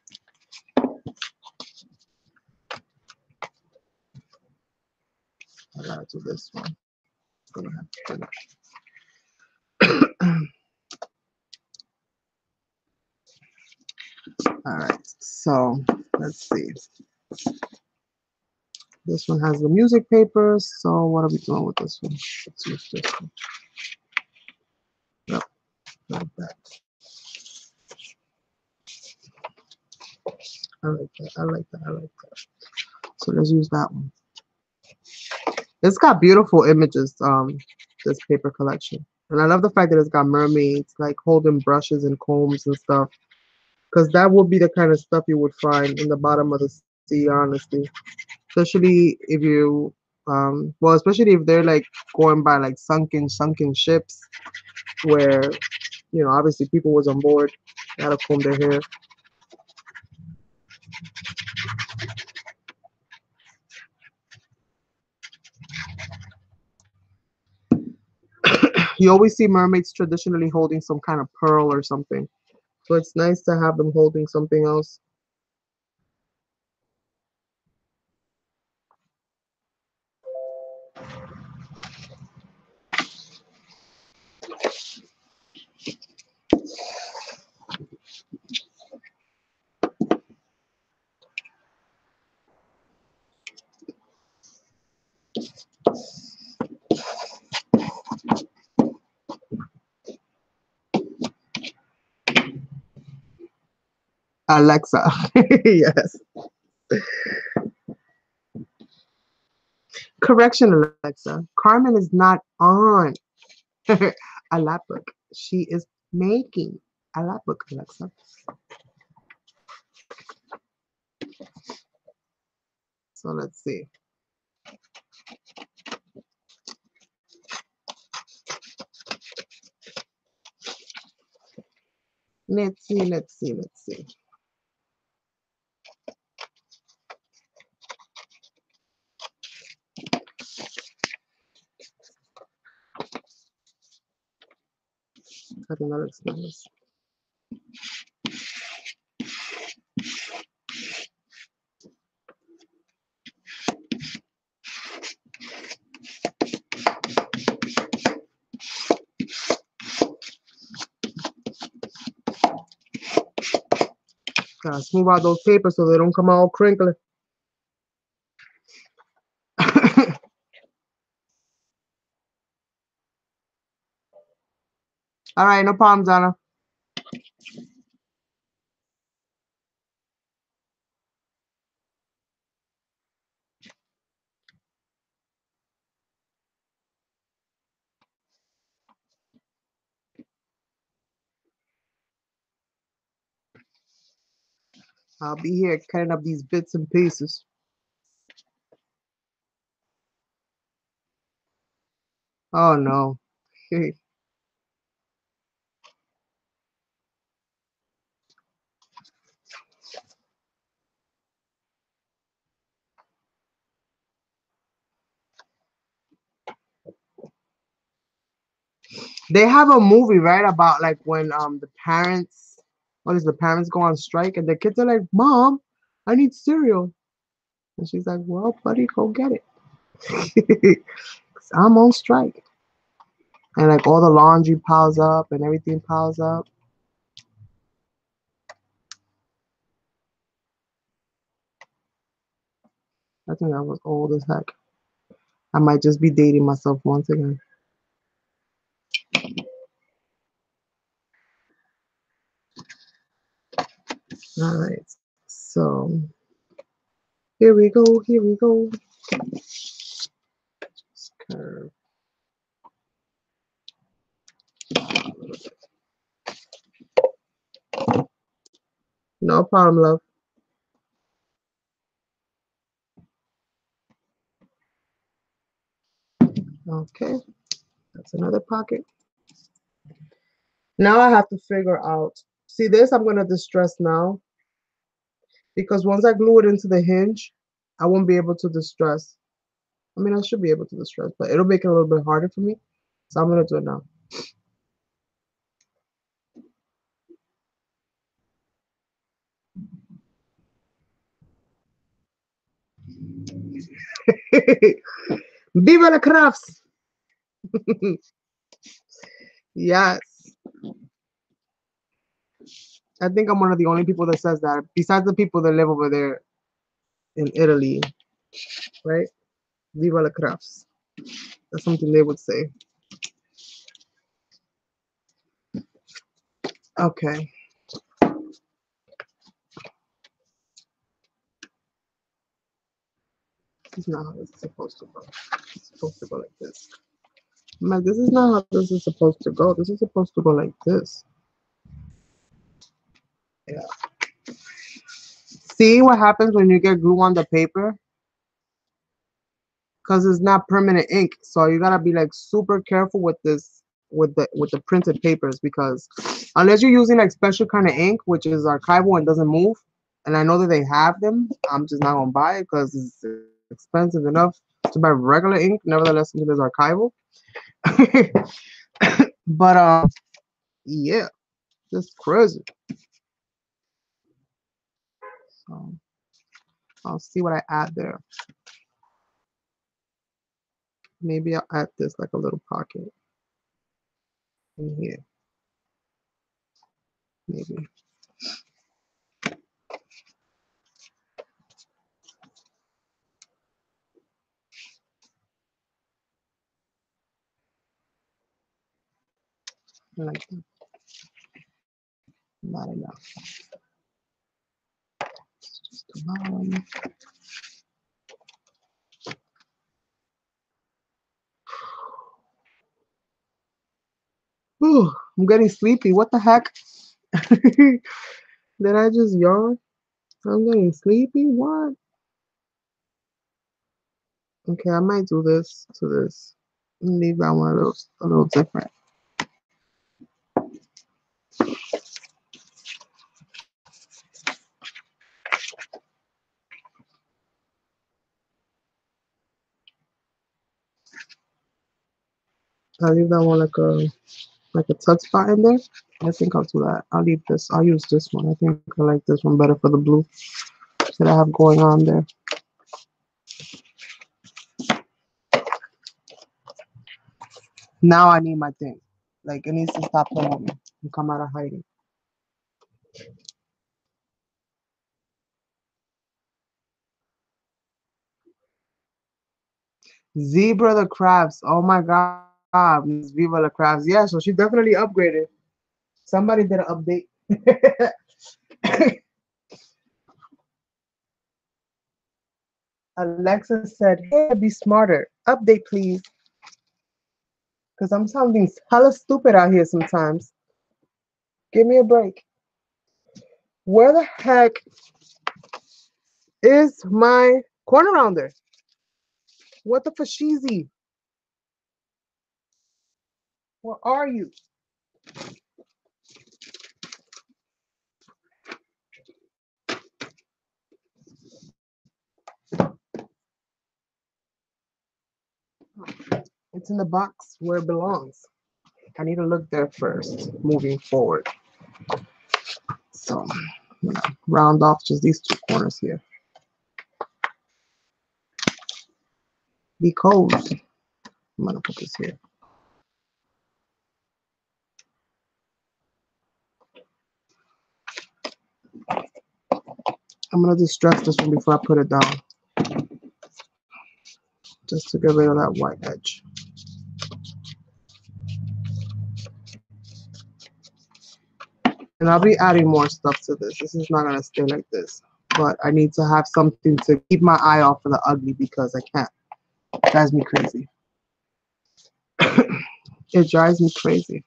I gotta do this one. Gonna have to finish. All right, so let's see. This one has the music papers. So what are we doing with this one? Let's use this one. Yep, like that. I like that. I like that. So let's use that one. It's got beautiful images, this paper collection. And I love the fact that it's got mermaids like holding brushes and combs and stuff. Because that would be the kind of stuff you would find in the bottom of the sea, honestly. Especially if you, well, especially if they're like going by like sunken ships where, you know, obviously people was on board, gotta comb their hair. You always see mermaids traditionally holding some kind of pearl or something. So it's nice to have them holding something else. Alexa. Yes. Correction, Alexa. Carmen is not on a lapbook. She is making a lapbook, Alexa. So let's see. Let's see, let's see, let's see. I think that looks nice. Gotta smooth out those papers so they don't come out all crinkly. All right, no problem, Donna. I'll be here cutting up these bits and pieces. Oh no. They have a movie, right, about like when the parents, what is the parents go on strike and the kids are like, Mom, I need cereal. And she's like, well, buddy, go get it. 'Cause I'm on strike. And like all the laundry piles up and everything piles up. I think that was old as heck. I might just be dating myself once again. All right. So here we go. Here we go. Curve. No problem, love. Okay. That's another pocket. Now I have to figure out. See this? I'm gonna distress now because once I glue it into the hinge, I won't be able to distress. I mean, I should be able to distress, but it'll make it a little bit harder for me. So I'm gonna do it now. Viva la crafts! Yes. I think I'm one of the only people that says that, besides the people that live over there in Italy, right? Viva la crafts. That's something they would say. Okay. is not how this is supposed to go. It's supposed to go like this. I'm like, this is not how this is supposed to go. This is supposed to go like this. Yeah. See what happens when you get glue on the paper? Because it's not permanent ink. So you gotta be like super careful with this with the printed papers, because unless you're using like special kind of ink, which is archival and doesn't move, and I know that they have them, I'm just not gonna buy it because it's expensive enough to buy regular ink. Nevertheless, it is archival. But yeah, just crazy. So I'll see what I add there. Maybe I'll add this like a little pocket in here. Maybe. Like that. Not enough. It's just the bottom. Ooh, I'm getting sleepy. What the heck? Did I just yawn? I'm getting sleepy. What? Okay, I might do this to this. Leave that one a little different. I'll leave that one like a tuck spot in there. I think I'll do that. I'll leave this. I'll use this one. I think I like this one better for the blue that I have going on there. Now I need my thing. Like, it needs to stop playing with me and come out of hiding. Zebra the crabs. Oh my God, Miss Viva the crabs. Yeah, so she definitely upgraded. Somebody did an update. Alexa said, "Hey, be smarter. Update, please." Because I'm sounding hella stupid out here sometimes. Give me a break. Where the heck is my corner rounder? What the fashizi? Where are you? It's in the box where it belongs. I need to look there first, moving forward. So, round off just these two corners here. Because I'm gonna put this here. I'm gonna distress this one before I put it down, just to get rid of that white edge. And I'll be adding more stuff to this. This is not gonna stay like this, but I need to have something to keep my eye off of the ugly because I can't. It drives me crazy. It drives me crazy.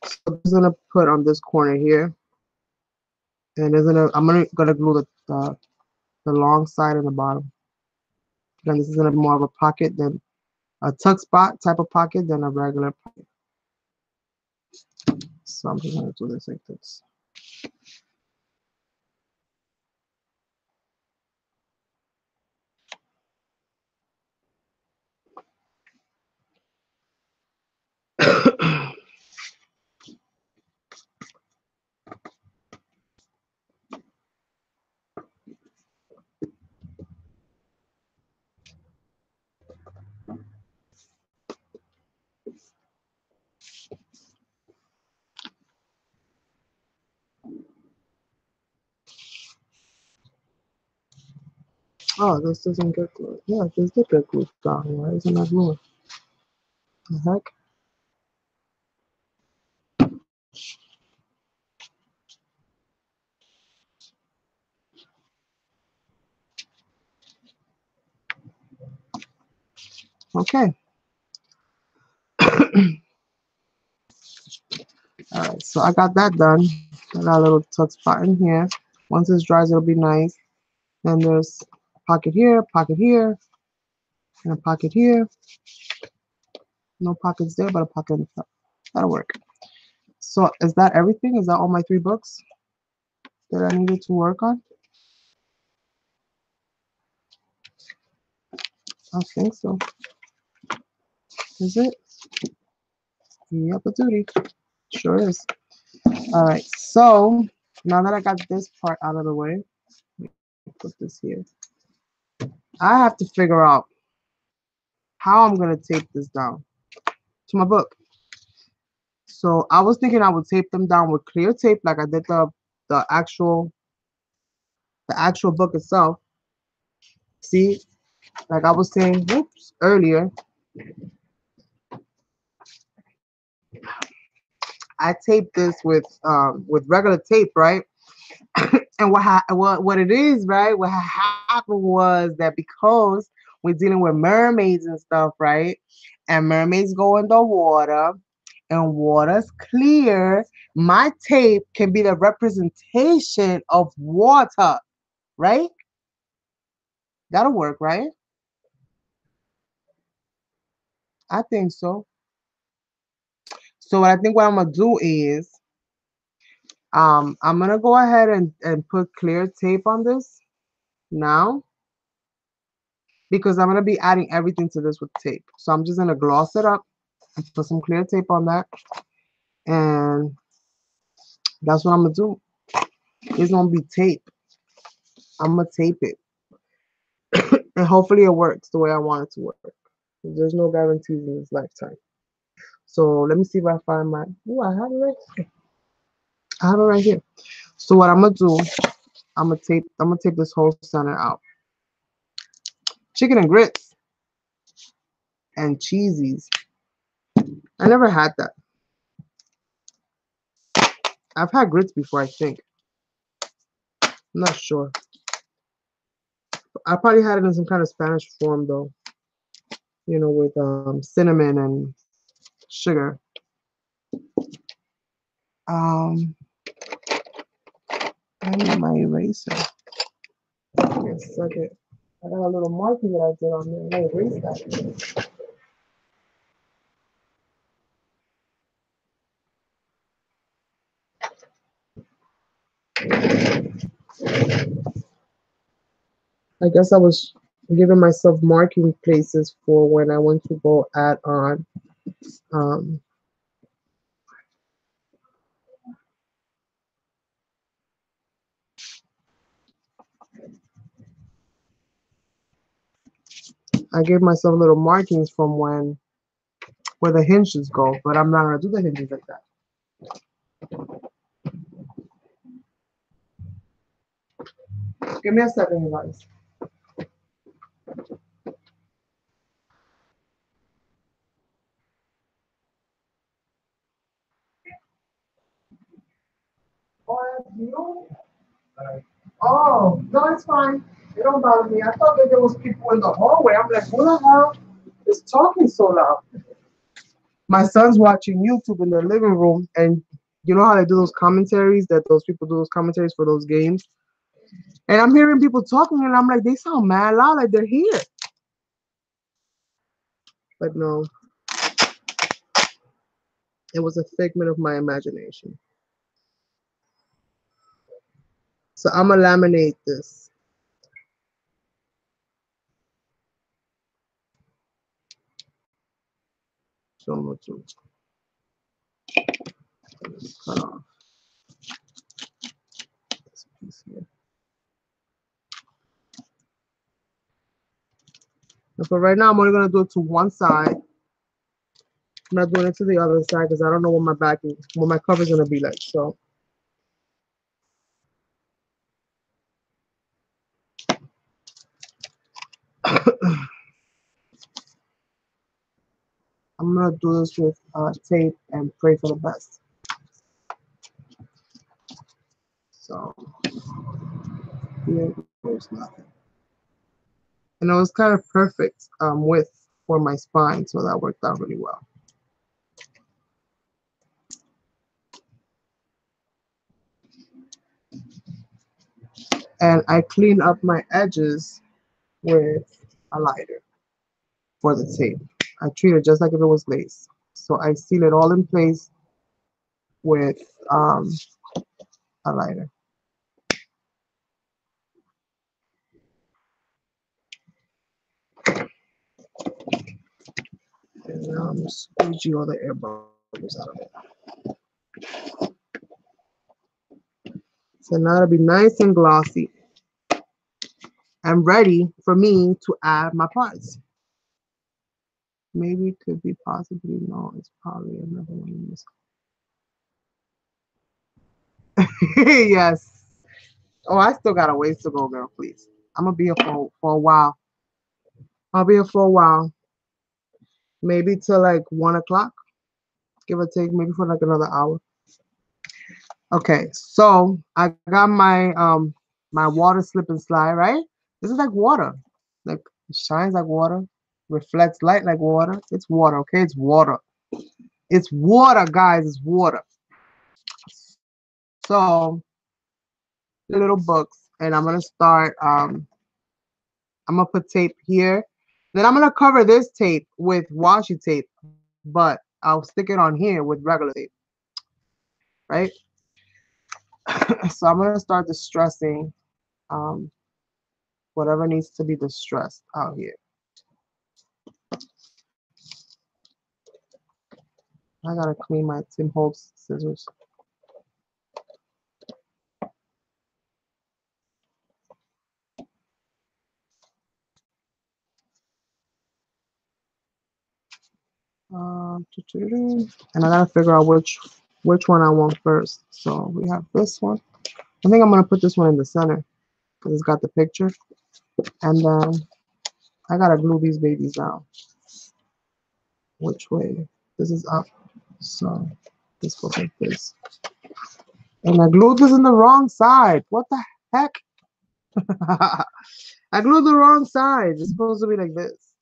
So I'm just gonna put on this corner here, and I'm gonna glue the long side and the bottom. Again, this is gonna be more of a pocket than a tuck spot type of pocket than a regular pocket. So I'm just gonna do this like this. Oh, this doesn't get glued. Yeah, this did get glued down. Why isn't that glued? The heck? Okay. All right, so I got that done. I got a little tuck spot in here. Once this dries, it'll be nice. Then there's a pocket here, and a pocket here. No pockets there, but a pocket in the front. That'll work. So is that everything? Is that all my 3 books that I needed to work on? I think so. Is it? Yep, a duty. Sure is. All right, so now that I got this part out of the way, put this here. I have to figure out how I'm gonna tape this down to my book. So I was thinking I would tape them down with clear tape, like I did the actual book itself. See, like I was saying, whoops, earlier, I taped this with regular tape, right? And what it is, right? What happened was that because we're dealing with mermaids and stuff, right? And mermaids go in the water, and water's clear. My tape can be the representation of water, right? That'll work, right? I think so. So what I'm gonna do is I'm gonna go ahead and put clear tape on this now because I'm gonna be adding everything to this with tape. So I'm just gonna gloss it up and put some clear tape on that, and that's what I'm gonna do. It's gonna be tape. I'm gonna tape it, and hopefully it works the way I want it to work. There's no guarantees in this lifetime. So let me see if I find my. Oh, I have it right here. I have it right here. So what I'm gonna do, I'm gonna tape this whole center out. Chicken and grits and cheesies. I never had that. I've had grits before, I think. I'm not sure. I probably had it in some kind of Spanish form though. You know, with cinnamon and sugar. Um, I need my eraser. Give me a second. I got a little marking that I did on there. I erased that. I guess I was giving myself marking places for when I want to go add on. Um, I gave myself little markings from where the hinges go, but I'm not gonna do the hinges like that. Give me a second, you guys. Oh, that's you? Oh, no, it's fine. It don't bother me. I thought that there was people in the hallway. I'm like, who the hell is talking so loud? My son's watching YouTube in the living room, and you know how they do those commentaries, that those people do those commentaries for those games? And I'm hearing people talking, and I'm like, they sound mad loud, like they're here. But no, it was a figment of my imagination. So I'm gonna laminate this. So I'm gonna cut off this piece here. And for right now, I'm only gonna do it to one side. I'm not doing it to the other side because I don't know what my backing, what my cover's gonna be like. So I'm gonna do this with tape and pray for the best. So here goes nothing. And it was kind of perfect width. for my spine, so that worked out really well. And I clean up my edges with a lighter for the tape. I treat it just like if it was lace. So I seal it all in place with a lighter. And now I'm squeegee all the air bubbles out of it. So now it'll be nice and glossy and ready for me to add my parts. Maybe it could be possibly, no, it's probably another one in this. Yes. Oh, I still got a ways to go, girl, please. I'm gonna be here for a while. I'll be here for a while. Maybe till like 1 o'clock, give or take, maybe for like another hour. Okay, so I got my water slip and slide, right? This is like water. Like it shines like water, reflects light like water. It's water, okay? It's water. It's water, guys. It's water. So little books, and I'm gonna start. I'm gonna put tape here. Then I'm gonna cover this tape with washi tape, but I'll stick it on here with regular tape, right? So I'm gonna start distressing um, whatever needs to be distressed out here. I gotta clean my Tim Holtz scissors. And I gotta figure out which one I want first. So we have this one. I think I'm gonna put this one in the center because it's got the picture. And then I gotta glue these babies down. Which way? This is up. So this goes like this. And I glued this in the wrong side. What the heck? I glued the wrong side. It's supposed to be like this.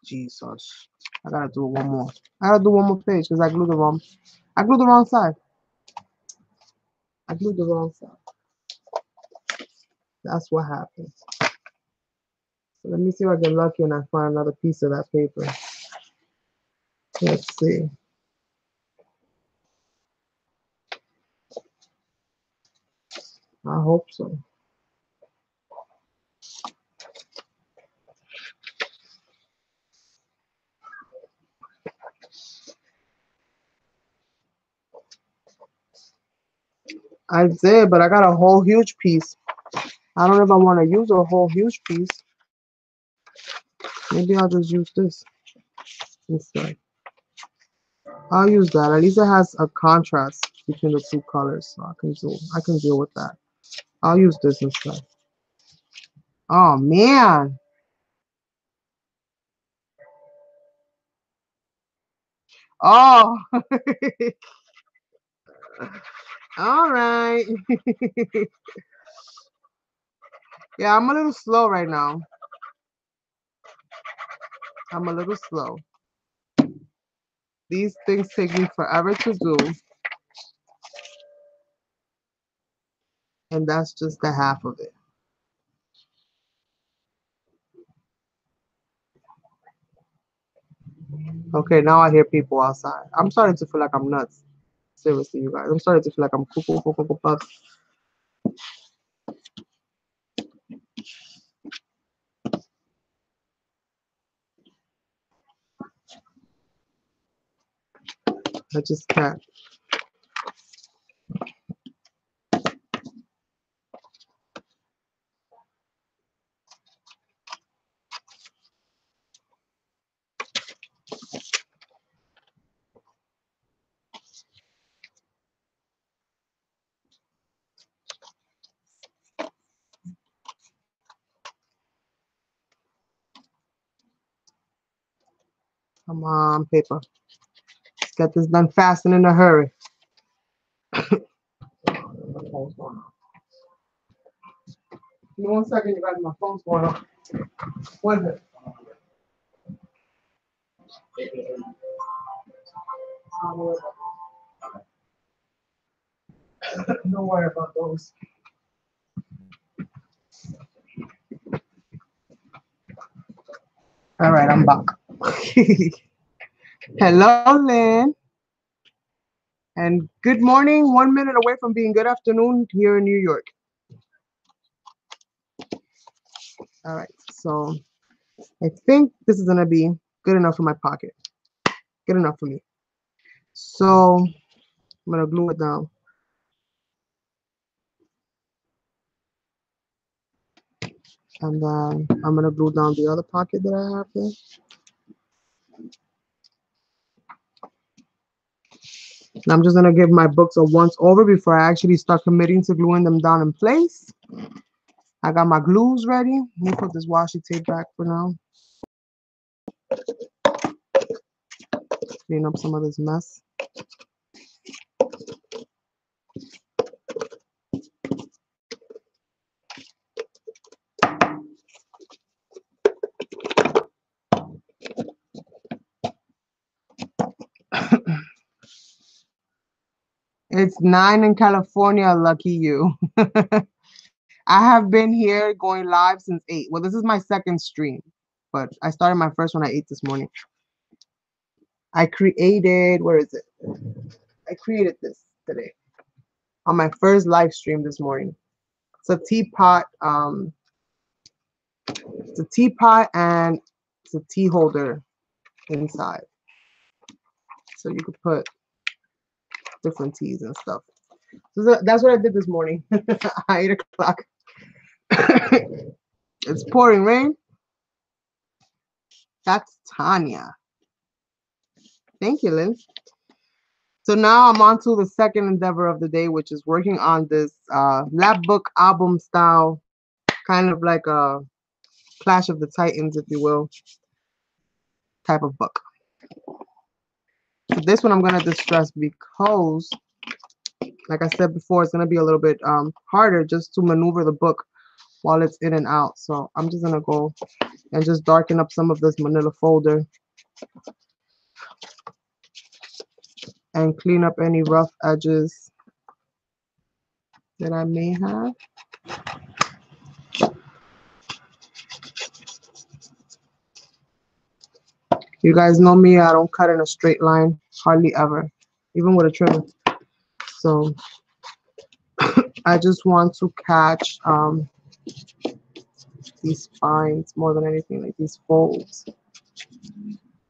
Jesus. I gotta do one more. I gotta do one more page because I glued the wrong side. I glued the wrong side. That's what happened. So let me see if I get lucky and I find another piece of that paper. Let's see. I hope so. I did, but I got a whole huge piece. I don't know if I want to use a whole huge piece. Maybe I'll just use this instead. I'll use that. At least it has a contrast between the two colors, so I can deal with that. I'll use this instead. Oh man. Oh. All right. Yeah, I'm a little slow right now. I'm a little slow. These things take me forever to do. And that's just the half of it. Okay, now I hear people outside. I'm starting to feel like I'm nuts. Seriously, you guys. I'm starting to feel like I'm cuckoo, cuckoo, cuckoo, puff. I just can't. Come on, paper. Let's get this done fast and in a hurry. Give me 1 second, you guys. My phone's going off. What is it? Don't worry about those. All right, I'm back. Hello, Lynn. And good morning, 1 minute away from being good afternoon here in New York. All right, so I think this is gonna be good enough for my pocket. Good enough for me. So I'm gonna glue it down. And then I'm gonna glue down the other pocket that I have there. And I'm just gonna give my books a once over before I actually start committing to gluing them down in place. I got my glues ready. Let me put this washi tape back for now. Clean up some of this mess. It's 9 in California, lucky you. I have been here going live since 8. Well, this is my second stream, but I started my first one at 8 this morning. I created, where is it? I created this today on my first live stream this morning. It's a teapot, and it's a tea holder inside. So you could put different teas and stuff. So that's what I did this morning at 8 o'clock. It's pouring rain. That's Tanya. Thank you, Lynn. So now I'm on to the second endeavor of the day, which is working on this Lapbook album style, kind of like a Clash of the Titans, if you will, type of book. So this one I'm going to distress because, like I said before, it's going to be a little bit harder just to maneuver the book while it's in and out. So I'm just going to go and just darken up some of this manila folder and clean up any rough edges that I may have. You guys know me, I don't cut in a straight line, hardly ever, even with a trimmer. So I just want to catch these spines more than anything, like these folds.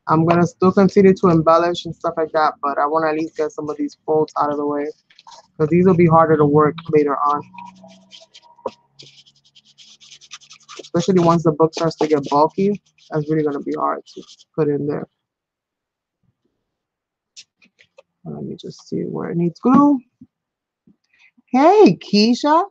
I'm gonna still continue to embellish and stuff like that, but I want to at least get some of these folds out of the way because these will be harder to work later on, especially once the book starts to get bulky. That's really gonna be hard to put in there. Let me just see where it needs glue. Hey, Keisha.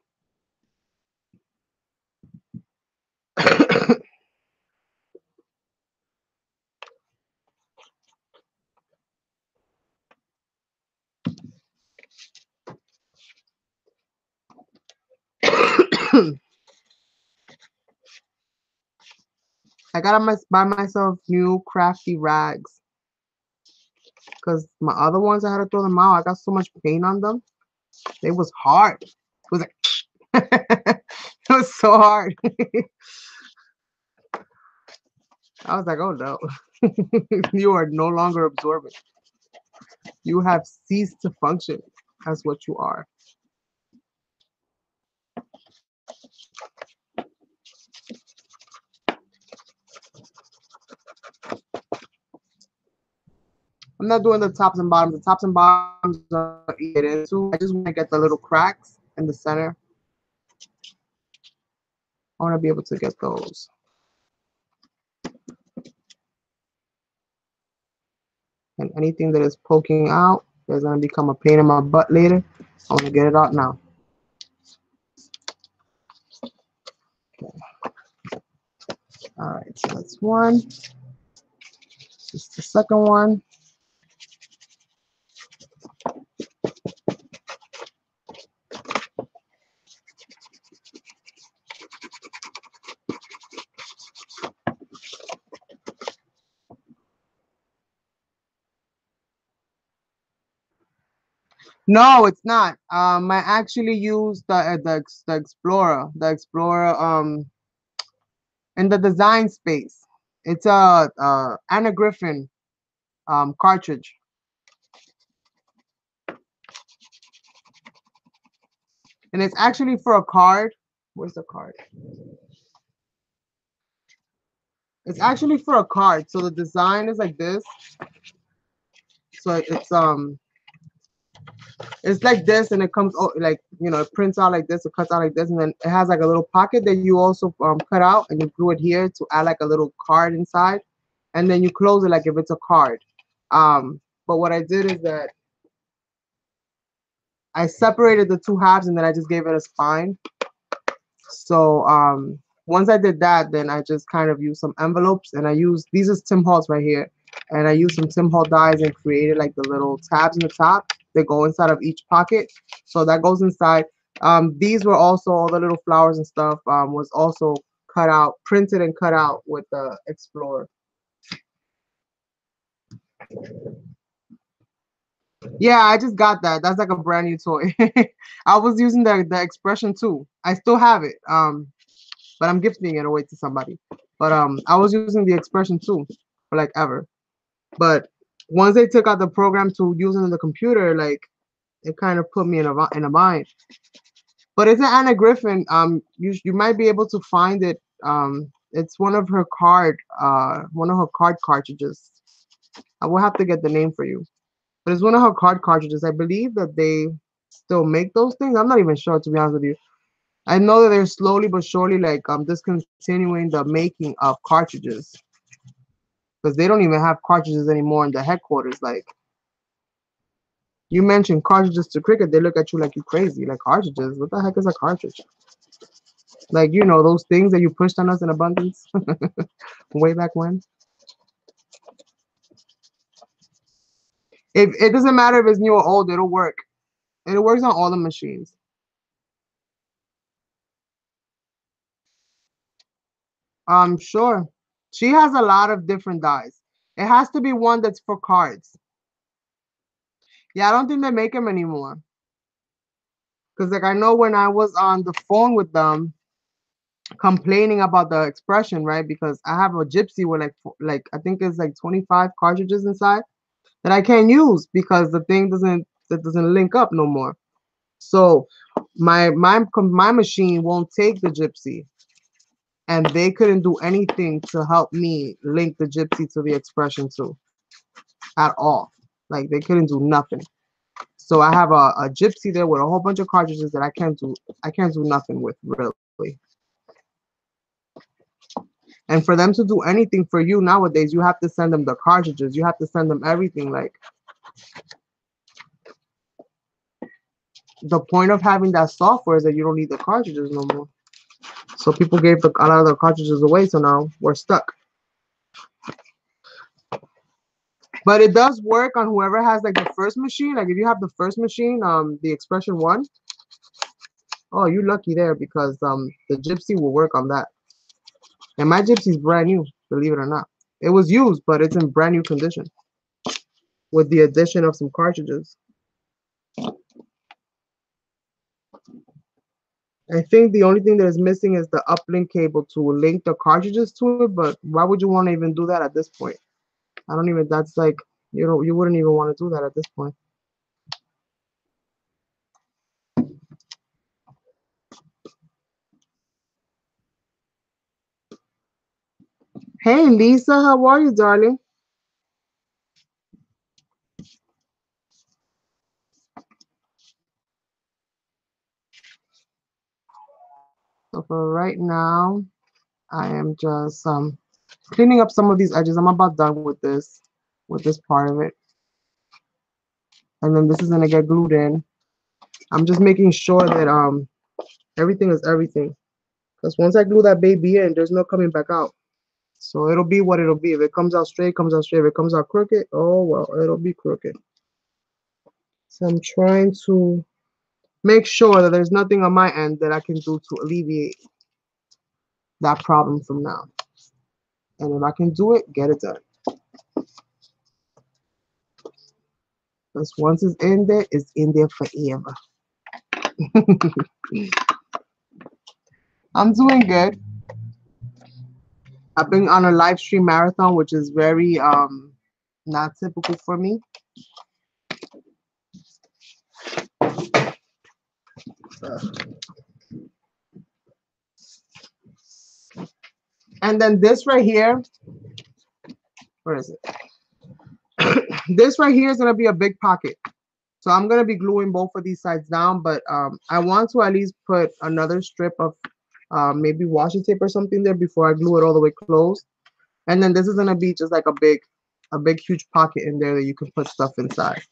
I gotta buy myself new crafty rags because my other ones I had to throw them out. I got so much paint on them. It was hard. It was like it was so hard. I was like, oh no, you are no longer absorbent. You have ceased to function as what you are. I'm not doing the tops and bottoms. The tops and bottoms are get into. I just want to get the little cracks in the center. I want to be able to get those. And anything that is poking out is going to become a pain in my butt later. I want to get it out now. Okay. All right, so that's one. This is the second one. No, it's not. I actually used the Explorer, in the design space. It's a Anna Griffin cartridge, and it's actually for a card. Where's the card? It's actually for a card. So the design is like this. So it's like this, and it comes like, it prints out like this, it cuts out like this, and then it has like a little pocket that you also cut out, and you glue it here to add like a little card inside, and then you close it like if it's a card. But what I did is that I separated the two halves, and then I just gave it a spine. So once I did that, then I just kind of used some envelopes, and I used, these is Tim Holtz right here, and I used some Tim Holtz dies and created like the little tabs in the top that go inside of each pocket. So that goes inside. These were also, all the little flowers and stuff was also cut out, printed and cut out with the Explorer. Yeah, I just got that. That's like a brand new toy. I was using the expression too. I still have it. But I'm gifting it away to somebody. But I was using the expression too for like ever. But once they took out the program to use it on the computer, like it kind of put me in a bind. But it's an Anna Griffin. You might be able to find it. It's one of her card cartridges. I will have to get the name for you. But it's one of her card cartridges. I believe that they still make those things. I'm not even sure, to be honest with you. I know that they're slowly but surely like discontinuing the making of cartridges, because they don't even have cartridges anymore in the headquarters. Like, you mentioned cartridges to cricket, they look at you like you crazy. Like, cartridges? What the heck is a cartridge? Like, those things that you pushed on us in abundance way back when. If it doesn't matter if it's new or old, it'll work. And it works on all the machines. Sure. She has a lot of different dies. It has to be one that's for cards. Yeah, I don't think they make them anymore. Because, like, I know when I was on the phone with them complaining about the expression, right? Because I have a gypsy with like I think it's like 25 cartridges inside that I can't use because the thing doesn't link up no more. So my machine won't take the gypsy, and they couldn't do anything to help me link the gypsy to the expression too at all. Like, they couldn't do nothing. So I have a gypsy there with a whole bunch of cartridges that I can't do nothing with, really. And for them to do anything for you nowadays, you have to send them the cartridges. You have to send them everything. Like, the point of having that software is that you don't need the cartridges no more. So people gave a lot of the cartridges away, so now we're stuck. But it does work on whoever has like the first machine. Like, if you have the first machine, the Expression 1, oh, you're lucky there, because the Gypsy will work on that. And my Gypsy's brand new, believe it or not. It was used, but it's in brand new condition with the addition of some cartridges. I think the only thing that is missing is the uplink cable to link the cartridges to it, but why would you want to even do that at this point? I don't even, that's like, you wouldn't even want to do that at this point. Hey, Lisa, how are you, darling? So for right now, I am just cleaning up some of these edges. I'm about done with this part of it. And then this is gonna get glued in. I'm just making sure that everything is everything. Because once I glue that baby in, there's no coming back out. So it'll be what it'll be. If it comes out straight, it comes out straight. If it comes out crooked, oh well, it'll be crooked. So I'm trying to make sure that there's nothing on my end that I can do to alleviate that problem from now. And if I can do it, get it done. Because once it's in there forever. I'm doing good. I've been on a live stream marathon, which is very not typical for me. And then this right here, where is it? This right here is gonna be a big pocket. So I'm gonna be gluing both of these sides down, but I want to at least put another strip of maybe washi tape or something there before I glue it all the way closed. And then this is gonna be just like a big huge pocket in there that you can put stuff inside.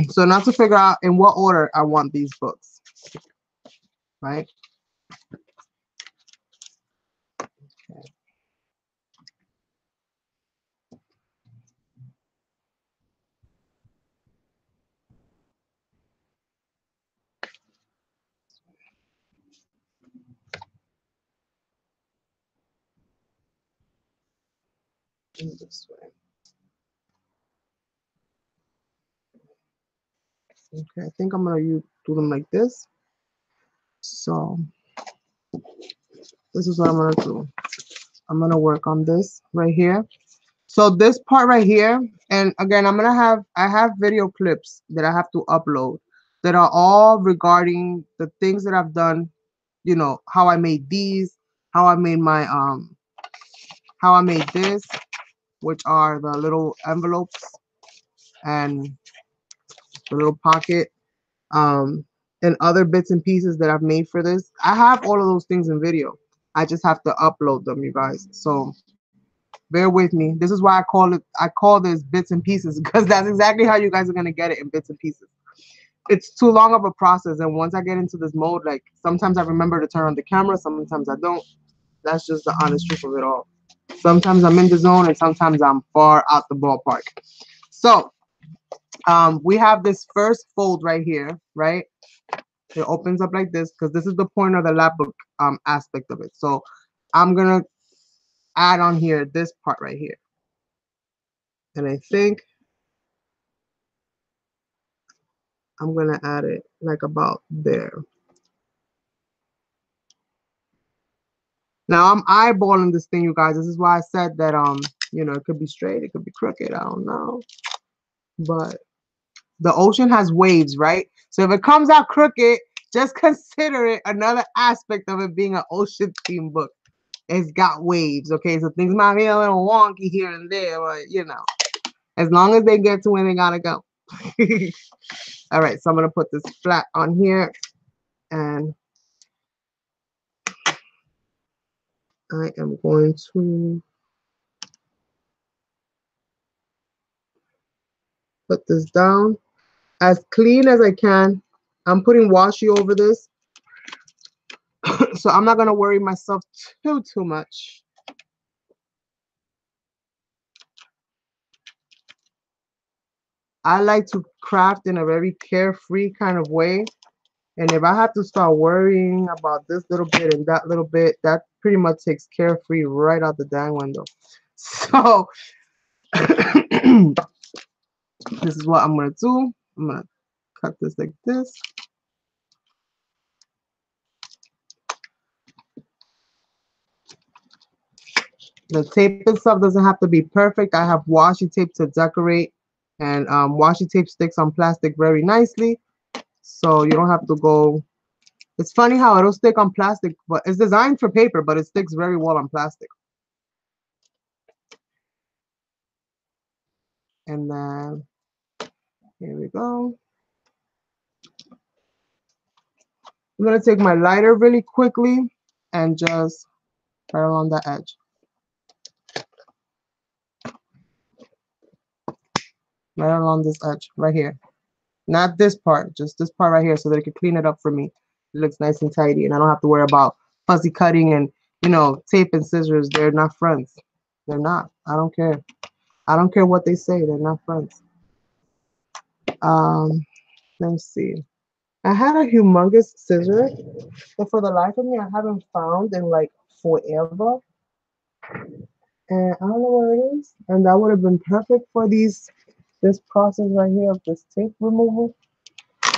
So now to figure out in what order I want these books, right? In this way. Okay, I think I'm gonna do them like this. So this is what I'm gonna do. I'm gonna work on this right here. So this part right here, and again, I have video clips that I have to upload that are all regarding the things that I've done, you know, how I made these, how I made my how I made this, which are the little envelopes and the little pocket, and other bits and pieces that I've made for this. I have all of those things in video. I just have to upload them, you guys. So bear with me. This is why I call this bits and pieces, because that's exactly how you guys are gonna get it in bits and pieces. It's too long of a process, and once I get into this mode, like sometimes I remember to turn on the camera, sometimes I don't. That's just the honest truth of it all. Sometimes I'm in the zone, and sometimes I'm far out the ballpark. So we have this first fold right here, right? It opens up like this because this is the point of the lapbook aspect of it. So I'm gonna add on here this part right here. And I think I'm gonna add it like about there. Now I'm eyeballing this thing, you guys. This is why I said that you know, it could be straight, it could be crooked, I don't know. But the ocean has waves, right? So if it comes out crooked, just consider it another aspect of it being an ocean theme book. It's got waves, okay? So things might be a little wonky here and there, but you know, as long as they get to where they gotta go. All right, so I'm gonna put this flat on here, and I am going to put this down as clean as I can. I'm putting washi over this, so I'm not gonna worry myself too much. I like to craft in a very carefree kind of way. And if I have to start worrying about this little bit and that little bit, that pretty much takes carefree right out the dang window. So this is what I'm gonna do. I'm gonna cut this like this. The tape itself doesn't have to be perfect. I have washi tape to decorate, and washi tape sticks on plastic very nicely. So you don't have to go. It's funny how it'll stick on plastic, but it's designed for paper, but it sticks very well on plastic. And then here we go. I'm gonna take my lighter really quickly and just right along the edge. Right along this edge, right here. Not this part, just this part right here, so that it can clean it up for me. It looks nice and tidy, and I don't have to worry about fuzzy cutting and, you know, tape and scissors. They're not friends. They're not. I don't care. I don't care what they say. They're not friends. Let me see. I had a humongous scissor, but for the life of me, I haven't found in like forever. And I don't know where it is. And that would have been perfect for this process right here of this tape removal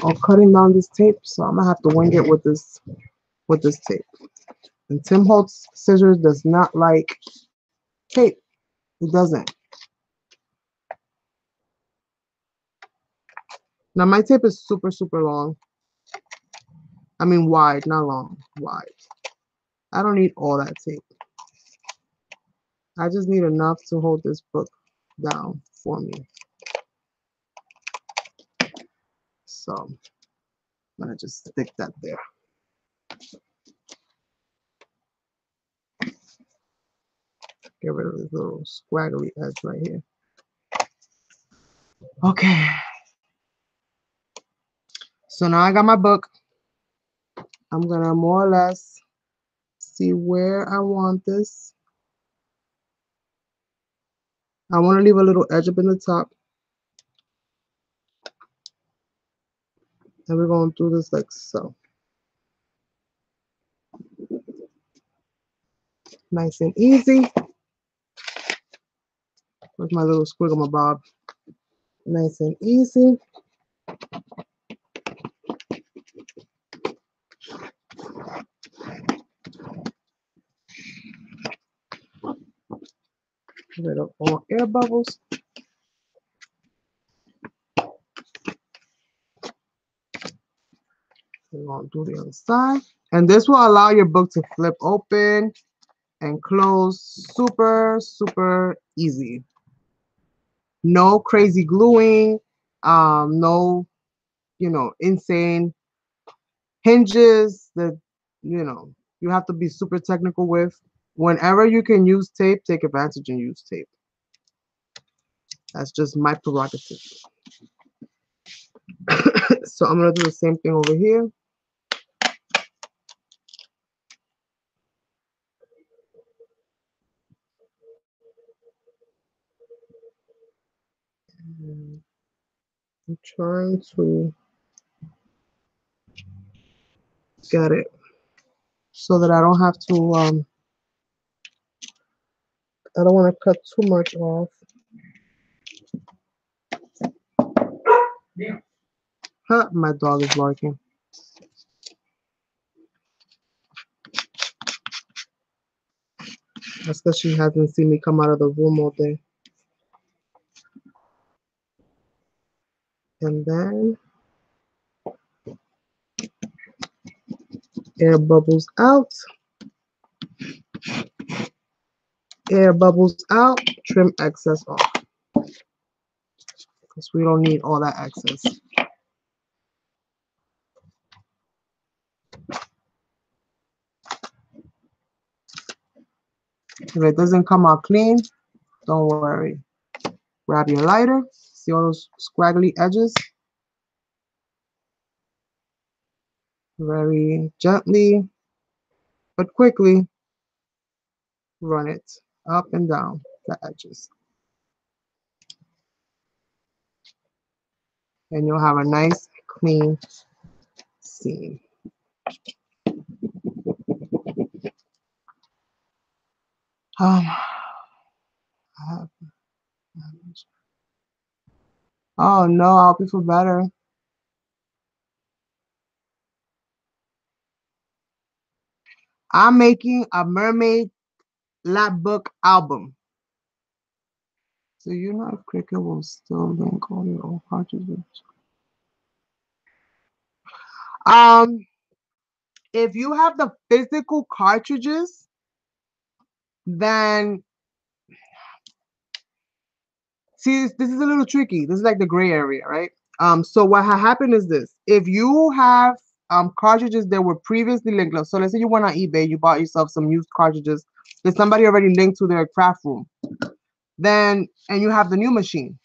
or cutting down this tape. So I'm gonna have to wing it with this tape. And Tim Holtz scissors does not like tape. It doesn't. Now my tape is super, super long. I mean wide, not long, wide. I don't need all that tape. I just need enough to hold this book down for me. So I'm gonna just stick that there. Get rid of this little squaggly edge right here. Okay. So now I got my book. I'm gonna more or less see where I want this. I want to leave a little edge up in the top. And we're going to do this like so. Nice and easy. With my little squiggle bob. Nice and easy. Get rid of all air bubbles. We're going to do the other side. And this will allow your book to flip open and close super, super easy. No crazy gluing. No, insane hinges that, you have to be super technical with. Whenever you can use tape, take advantage and use tape. That's just my prerogative. So I'm going to do the same thing over here. I'm trying to get it so that I don't have to, I don't want to cut too much off. Yeah. Huh, my dog is barking. That's because she hasn't seen me come out of the room all day. And then air bubbles out. Air bubbles out. Trim excess off. Because we don't need all that excess. If it doesn't come out clean, don't worry. Grab your lighter. See all those scraggly edges? Very gently, but quickly, run it up and down the edges. And you'll have a nice, clean seam. Oh no, I'll be for better. I'm making a Mermaid Lapbook album. So you know if Cricut will still link all your old cartridges. If you have the physical cartridges, then see, this is a little tricky. This is like the gray area, right? So what happened is this: if you have cartridges that were previously linked, so let's say you went on eBay, you bought yourself some used cartridges that somebody already linked to their craft room, then and you have the new machine,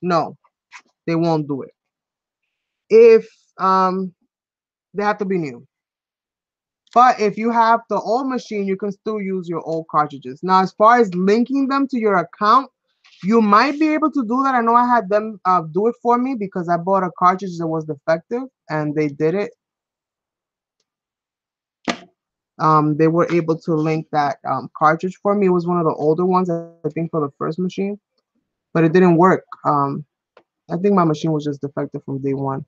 no, they won't do it. If they have to be new. But if you have the old machine, you can still use your old cartridges. Now, as far as linking them to your account, You might be able to do that. I know I had them do it for me because I bought a cartridge that was defective and they did it. They were able to link that cartridge for me. It was one of the older ones, I think, for the first machine, but it didn't work. I think my machine was just defective from day one.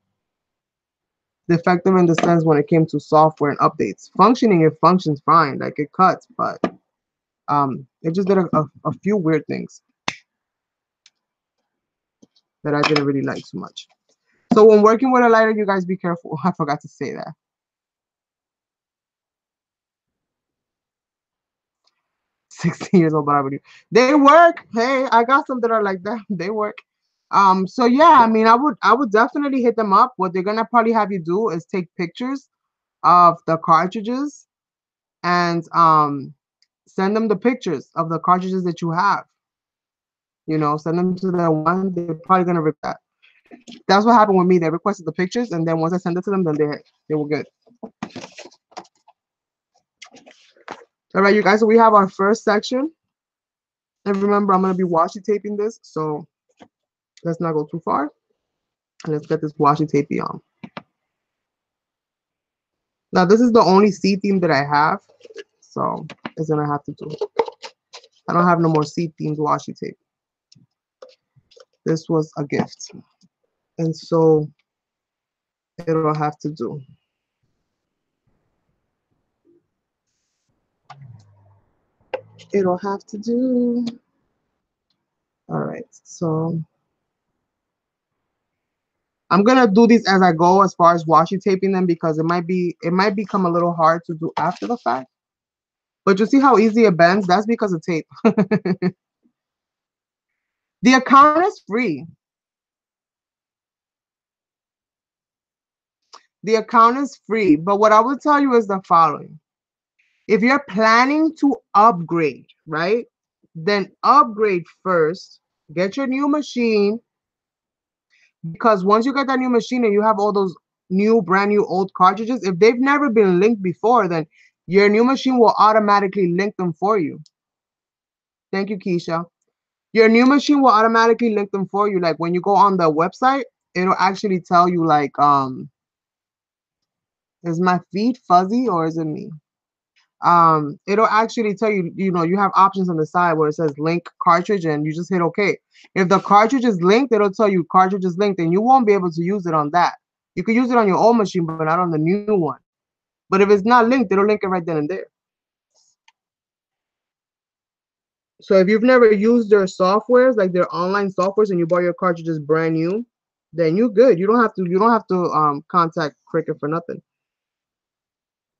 Defective in the sense when it came to software and updates. Functioning, it functions fine, like it cuts, but it just did a few weird things that I didn't really like too much. So when working with a lighter, you guys be careful. I forgot to say that. 16 years old, but I would. They work. Hey, I got some that are like that. They work. So yeah, I mean, I would definitely hit them up. What they're gonna probably have you do is take pictures of the cartridges and send them the pictures of the cartridges that you have. Send them to that one. They're probably gonna request that. That's what happened with me. They requested the pictures, and then once I sent it to them, then they were good. All right, you guys. So we have our first section, and remember, I'm gonna be washi taping this, so let's not go too far. And let's get this washi tape on. Now this is the only C theme that I have, so it's gonna have to do. I don't have no more C themed washi tape. This was a gift, and so it'll have to do. It'll have to do. All right, so I'm gonna do these as I go as far as washi taping them because it might become a little hard to do after the fact. But you see how easy it bends? That's because of tape. The account is free. The account is free, but what I will tell you is the following. If you're planning to upgrade, right? Then upgrade first. Get your new machine, because once you get that new machine and you have all those brand new old cartridges, if they've never been linked before, then your new machine will automatically link them for you. Thank you, Keisha. Your new machine will automatically link them for you. Like when you go on the website, it'll actually tell you like, is my feet fuzzy or is it me? It'll actually tell you, you have options on the side where it says link cartridge and you just hit OK. If the cartridge is linked, it'll tell you cartridge is linked and you won't be able to use it on that. You can use it on your old machine, but not on the new one. But if it's not linked, it'll link it right then and there. So if you've never used their softwares, like their online softwares, and you bought your cartridges brand new, then you're good. You don't have to contact Cricket for nothing.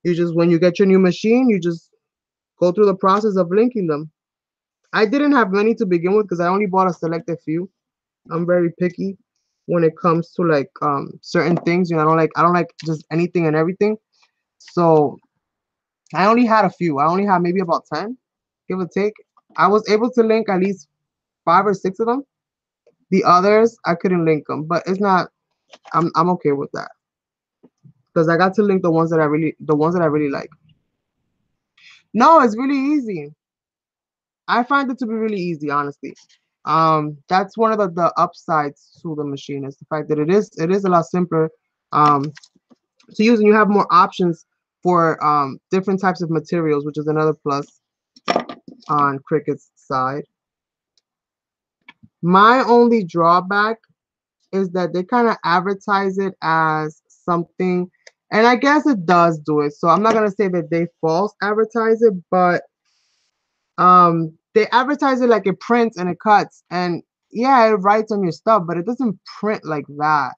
You just, when you get your new machine, you just go through the process of linking them. I didn't have many to begin with because I only bought a selected few. I'm very picky when it comes to like certain things. I don't like just anything and everything. So I only had a few. I only had maybe about 10, give or take. I was able to link at least 5 or 6 of them. The others I couldn't link them, but it's not. I'm okay with that because I got to link the ones that I really like. No, it's really easy. I find it to be really easy, honestly. That's one of the upsides to the machine is the fact that it is a lot simpler to use, and you have more options for different types of materials, which is another plus on Cricut's side. My only drawback is that they kind of advertise it as something, and I guess it does do it. So I'm not gonna say that they false advertise it, but they advertise it like it prints and it cuts, and yeah, it writes on your stuff, but it doesn't print like that.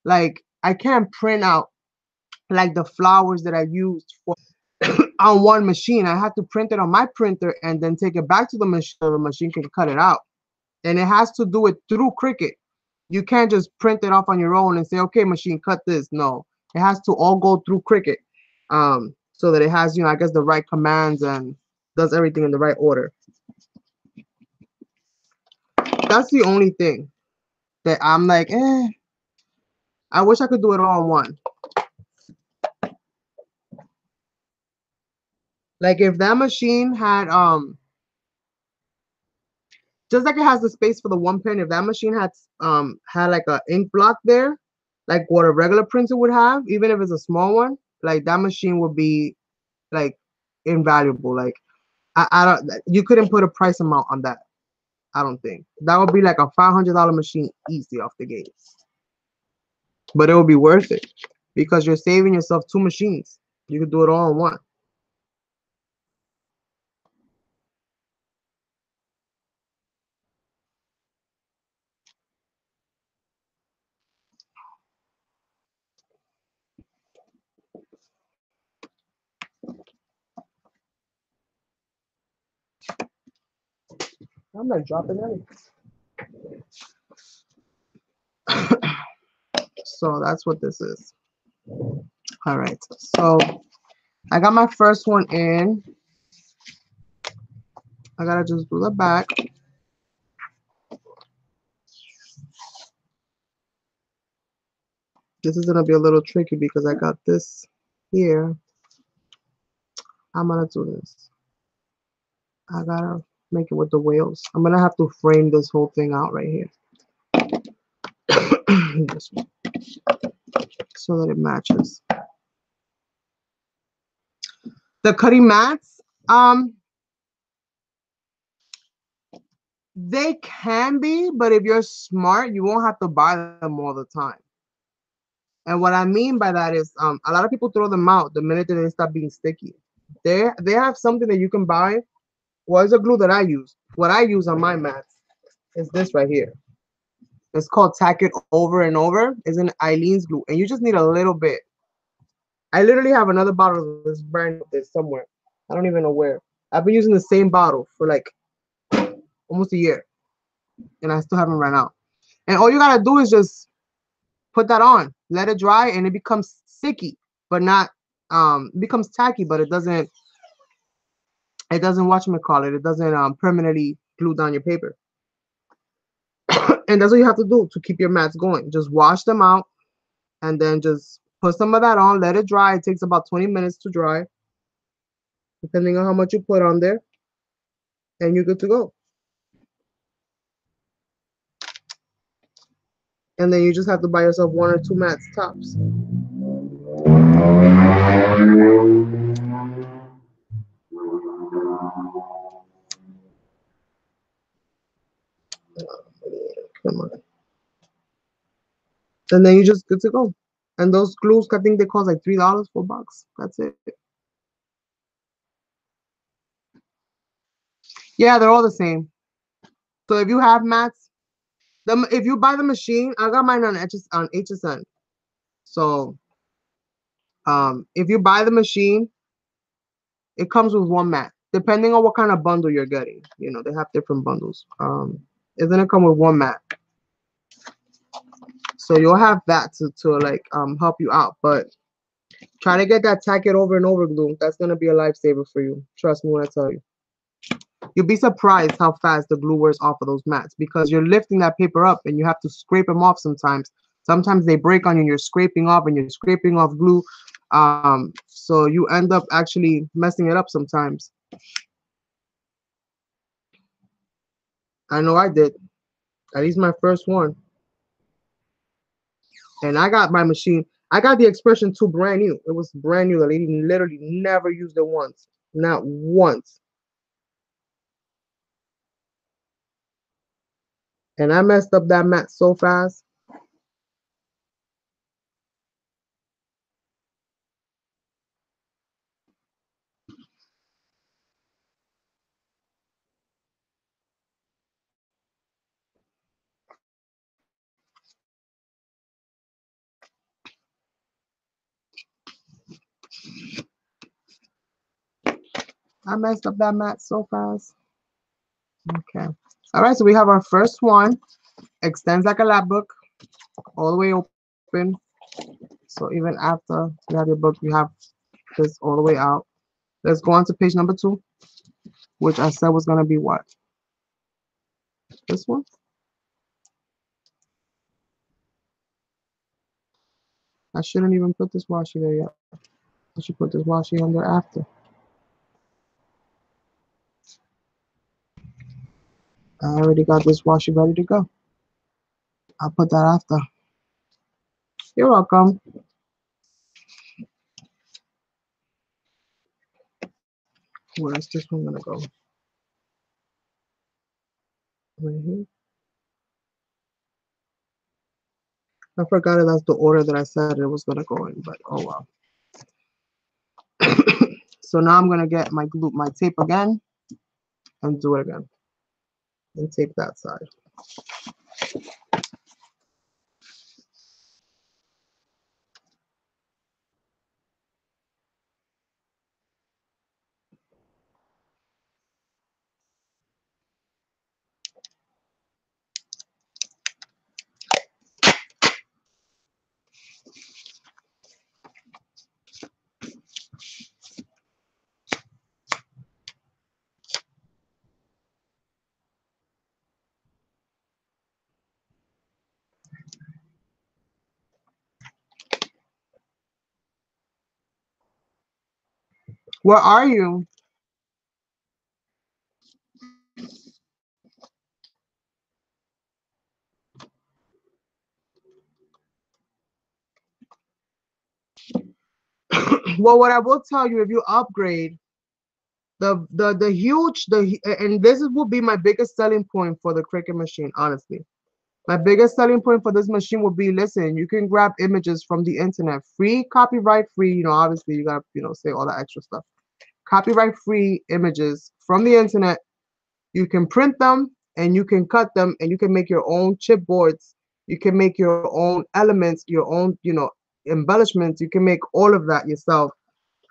Like I can't print out like the flowers that I used for on one machine. I have to print it on my printer and then take it back to the machine so the machine can cut it out. And it has to do it through Cricut. You can't just print it off on your own and say, okay, machine, cut this. No, it has to all go through Cricut, so that it has, I guess, the right commands and does everything in the right order. That's the only thing that I'm like, I wish I could do it all in one. Like if that machine had just like it has the space for the one pen, if that machine had like a ink block there, like what a regular printer would have, even if it's a small one, like that machine would be like invaluable. Like I don't, you couldn't put a price amount on that. I don't think that would be like a $500 machine easy off the gate, but it would be worth it because you're saving yourself two machines. You could do it all in one. I'm not dropping anything. So that's what this is. All right. So I got my first one in. I gotta just do the back. This is gonna be a little tricky because I got this here. I'm gonna do this. I gotta make it with the whales. I'm gonna have to frame this whole thing out right here. This one, so that it matches. The cutting mats, they can be, but if you're smart, you won't have to buy them all the time. And what I mean by that is, a lot of people throw them out the minute that they stop being sticky. They have something that you can buy. Well, it's a glue that I use. What I use on my mats is this right here. It's called Tack It Over and Over. It's an Eileen's glue, and you just need a little bit. I literally have another bottle of this brand new this somewhere. I don't even know where. I've been using the same bottle for like almost a year, and I still haven't run out. And all you gotta do is just put that on, let it dry, and it becomes sticky, but not it becomes tacky, but it doesn't whatchamacallit, it doesn't permanently glue down your paper. And that's what you have to do to keep your mats going. Just wash them out and then just put some of that on, let it dry. It takes about 20 minutes to dry, depending on how much you put on there, and you're good to go. And then you just have to buy yourself one or two mats tops. Come on. And then you're just good to go. And those glues, I think they cost like $3, $4. That's it. Yeah, they're all the same. So if you have mats, if you buy the machine, I got mine on HSN. So if you buy the machine, it comes with one mat, depending on what kind of bundle you're getting. You know, they have different bundles. It's gonna come with one mat. So you'll have that to like help you out. But try to get that Tack It Over and Over glue. That's gonna be a lifesaver for you. Trust me when I tell you. You'll be surprised how fast the glue wears off of those mats because you're lifting that paper up and you have to scrape them off sometimes. Sometimes they break on you and you're scraping off and you're scraping off glue. So you end up actually messing it up sometimes. I know I did. At least my first one. And I got my machine. I got the Expression 2 brand new. It was brand new. The lady literally never used it once. Not once. And I messed up that mat so fast. I messed up that mat so fast. Okay. All right, so we have our first one. Extends like a lap book, all the way open. So even after you have your book, you have this all the way out. Let's go on to page number 2, which I said was gonna be what? This one? I shouldn't even put this washi there yet. I should put this washi on there after. I already got this washi ready to go. I'll put that after. You're welcome. Where's this one gonna go? Right here. I forgot if that's the order that I said it was gonna go in, but oh well. So now I'm gonna get my glue, my tape again, and do it again, and tape that side. Where are you? Well, what I will tell you, if you upgrade the huge and will be my biggest selling point for the Cricut machine, honestly. My biggest selling point for this machine will be, listen, you can grab images from the internet, free, copyright free, obviously you gotta, say all that extra stuff. Copyright free images from the internet. You can print them and you can cut them and you can make your own chipboards. You can make your own elements, your own, embellishments. You can make all of that yourself,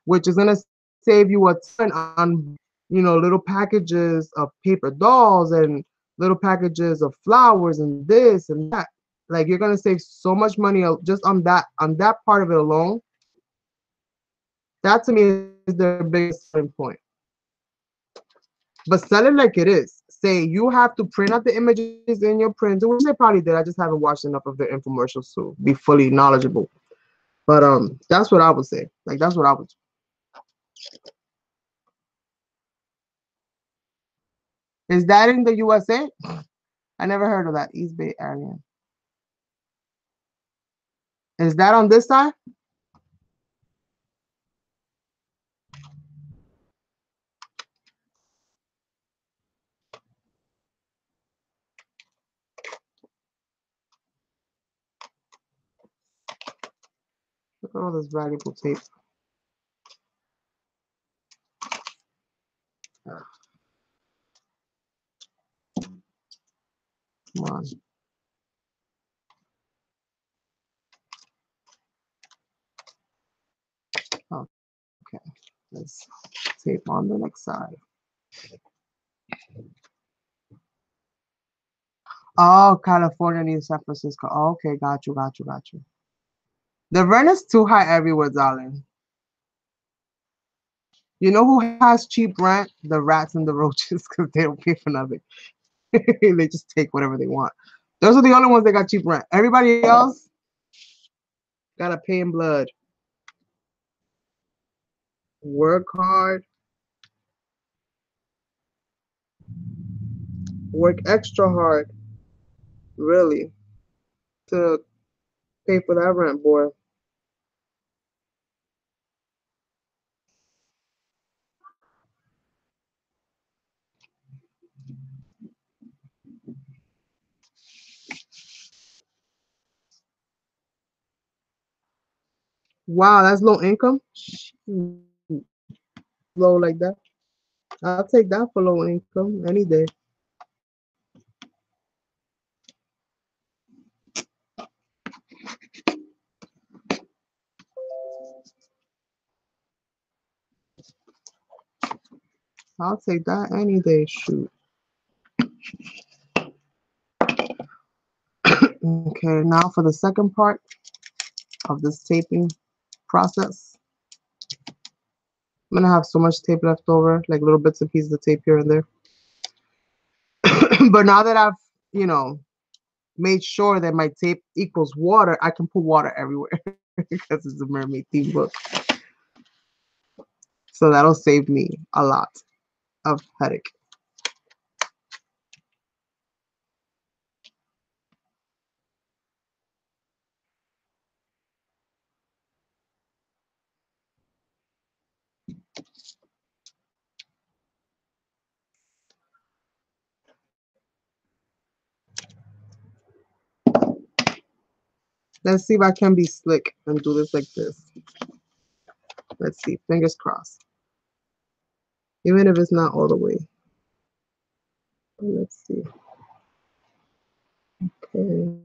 which is gonna save you a ton on, little packages of paper dolls and little packages of flowers and this and that. Like you're gonna save so much money just on that part of it alone. That to me is their biggest selling point. But sell it like it is. Say you have to print out the images in your printer, which they probably did. I just haven't watched enough of their infomercials to be fully knowledgeable. But that's what I would say. Like that's what I would. Is that in the USA? I never heard of that. East Bay Area. Is that on this side? Look at all this valuable tape. Come on. Okay. Let's tape on the next side. Oh, California needs San Francisco. Oh, okay, got you, got you, got you. The rent is too high everywhere, darling. You know who has cheap rent? The rats and the roaches, because they don't pay for nothing. They just take whatever they want. Those are the only ones that got cheap rent. Everybody else gotta pay in blood. Work hard. Work extra hard. Really. To pay for that rent, boy. Wow, that's low income. Low like that. I'll take that for low income any day. I'll take that any day. Shoot. Okay, now for the second part of this taping process. I'm gonna have so much tape left over, like little bits and pieces of tape here and there. But now that I've, made sure that my tape equals water, I can put water everywhere because it's a mermaid theme book. So that'll save me a lot of headache. Let's see if I can be slick and do this like this. Let's see. Fingers crossed. Even if it's not all the way. Let's see. Okay.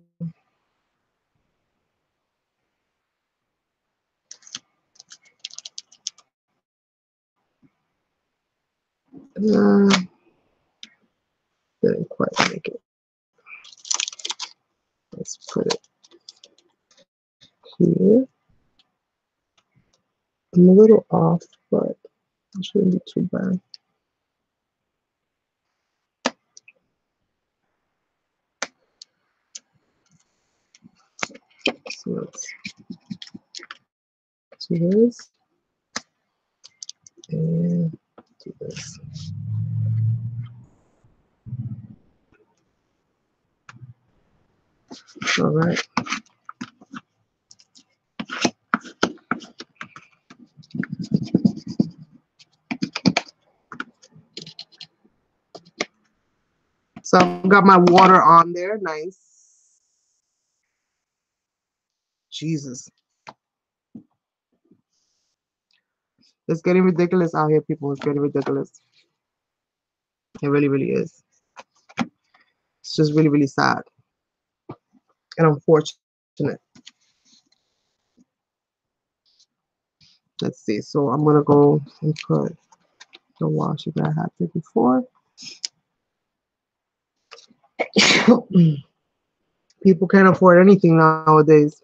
Didn't quite make it. Let's put it here. I'm a little off, but it shouldn't be too bad. So let's do this and do this. All right. So I've got my water on there. Nice. Jesus. It's getting ridiculous out here, people. It's getting ridiculous. It really, really is. It's just really, really sad and unfortunate. Let's see. So I'm gonna go and put the washi that I had there before. People can't afford anything nowadays.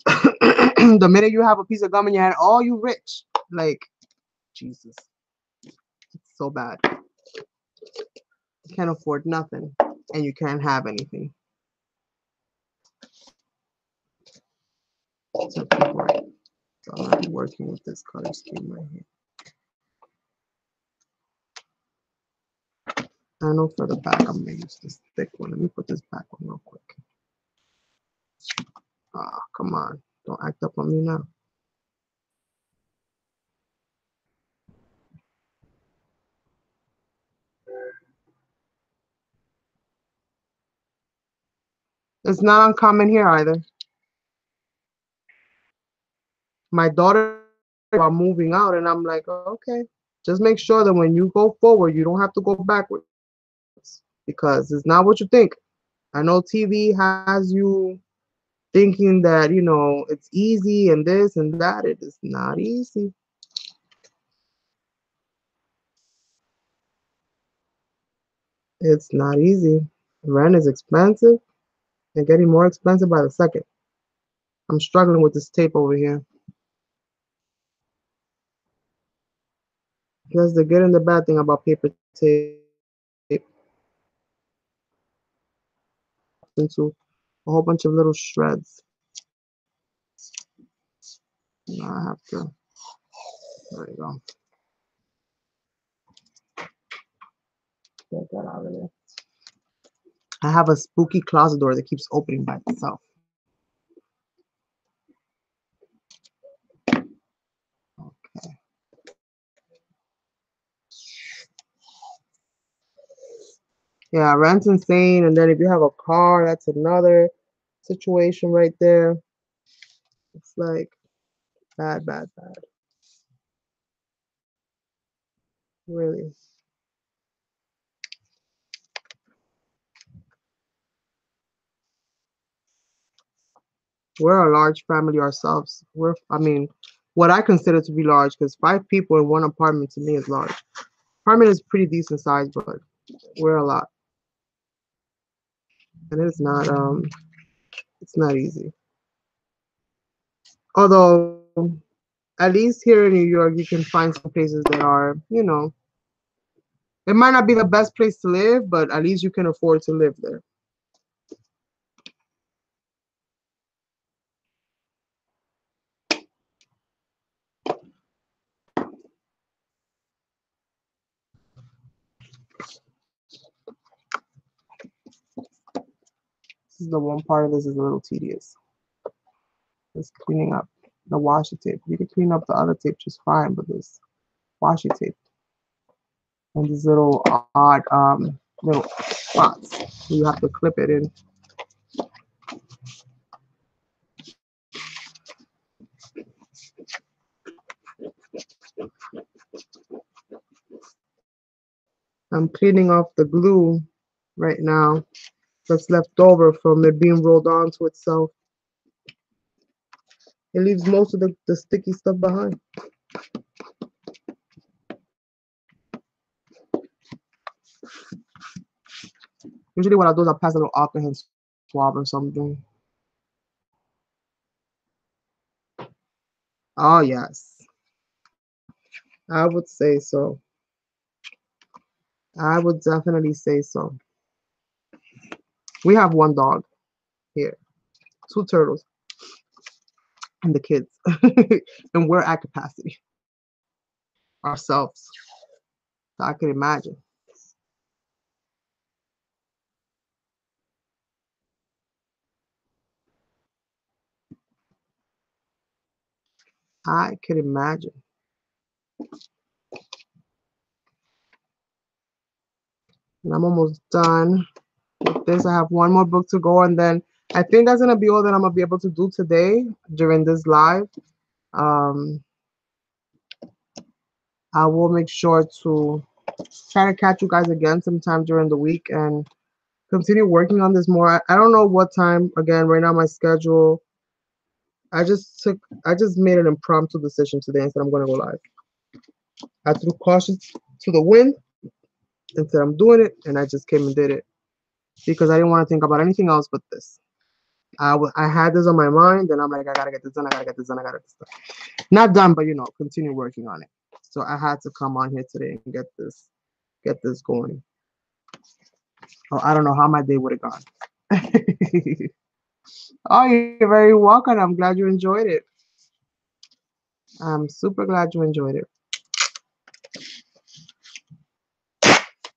The minute you have a piece of gum in your hand, oh, you rich. Like, Jesus. It's so bad. You can't afford nothing and you can't have anything. So I'm working with this color scheme right here. I know for the back I'm gonna use this thick one. Let me put this back one real quick. Ah, come on. Don't act up on me now. It's not uncommon here either. My daughter are moving out and I'm like, okay, just make sure that when you go forward, you don't have to go backwards because it's not what you think. I know TV has you thinking that, you know, it's easy and this and that. It is not easy. It's not easy. Rent is expensive and getting more expensive by the second. I'm struggling with this tape over here. That's the good and the bad thing about paper tape. Into a whole bunch of little shreds. Now I have to, there you go. Get that out of there. I have a spooky closet door that keeps opening by itself. Okay. Yeah, rent's insane. And then if you have a car, that's another situation right there. It's like bad, bad, bad. Really. We're a large family ourselves. I mean, what I consider to be large, because 5 people in one apartment to me is large. Apartment is pretty decent size, but we're a lot. And it's not easy. Although, at least here in New York, you can find some places that are, you know, it might not be the best place to live, but at least you can afford to live there. This is the one part of this is a little tedious. Just cleaning up the washi tape. You can clean up the other tape just fine, but this washi tape and these little odd little spots. You have to clip it in. I'm cleaning off the glue right now that's left over from it being rolled onto itself. It leaves most of the sticky stuff behind. Usually what I do is I pass a little alcohol hand swab or something. Oh yes, I would say so. I would definitely say so. We have one dog here, two turtles, and the kids, and we're at capacity ourselves. So I can imagine. I could imagine. And I'm almost done with this. I have one more book to go, and then I think that's gonna be all that I'm gonna be able to do today during this live. Um, I will make sure to try to catch you guys again sometime during the week and continue working on this more. I don't know what time. Again, right now my schedule. I just made an impromptu decision today and said I'm gonna go live. I threw caution to the wind and said I'm doing it, and I just came and did it because I didn't want to think about anything else but this. I had this on my mind, and I'm like, I gotta get this done. I gotta get this done. I gotta get this done. Not done, but continue working on it. So I had to come on here today and get this going. Oh, I don't know how my day would have gone. Oh, you're very welcome. I'm glad you enjoyed it. I'm super glad you enjoyed it.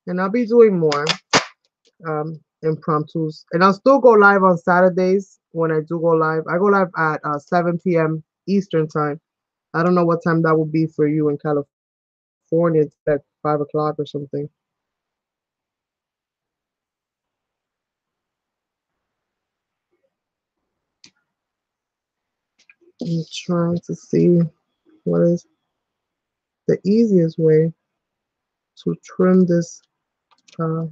And I'll be doing more impromptus. And I'll still go live on Saturdays when I do go live. I go live at 7 p.m. Eastern time. I don't know what time that will be for you in California. It's at 5 o'clock or something. I'm trying to see what is the easiest way to trim this uh,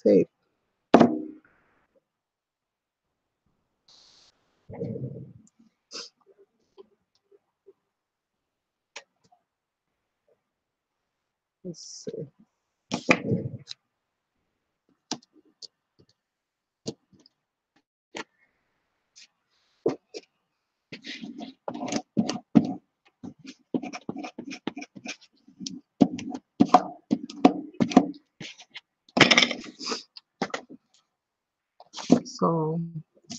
tape. Let's see. So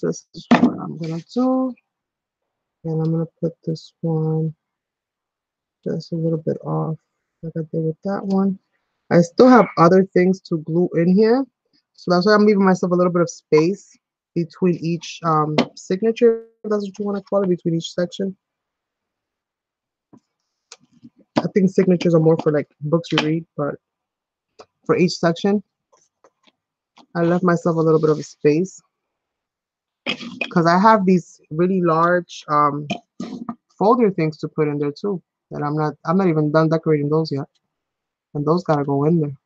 this is what I'm gonna do, and I'm gonna put this one just a little bit off, like I did with that one. I still have other things to glue in here, so that's why I'm leaving myself a little bit of space between each signature, if that's what you want to call it, between each section. I think signatures are more for like books you read, but for each section, I left myself a little bit of a space because I have these really large folder things to put in there too. And I'm not even done decorating those yet. And those gotta go in there.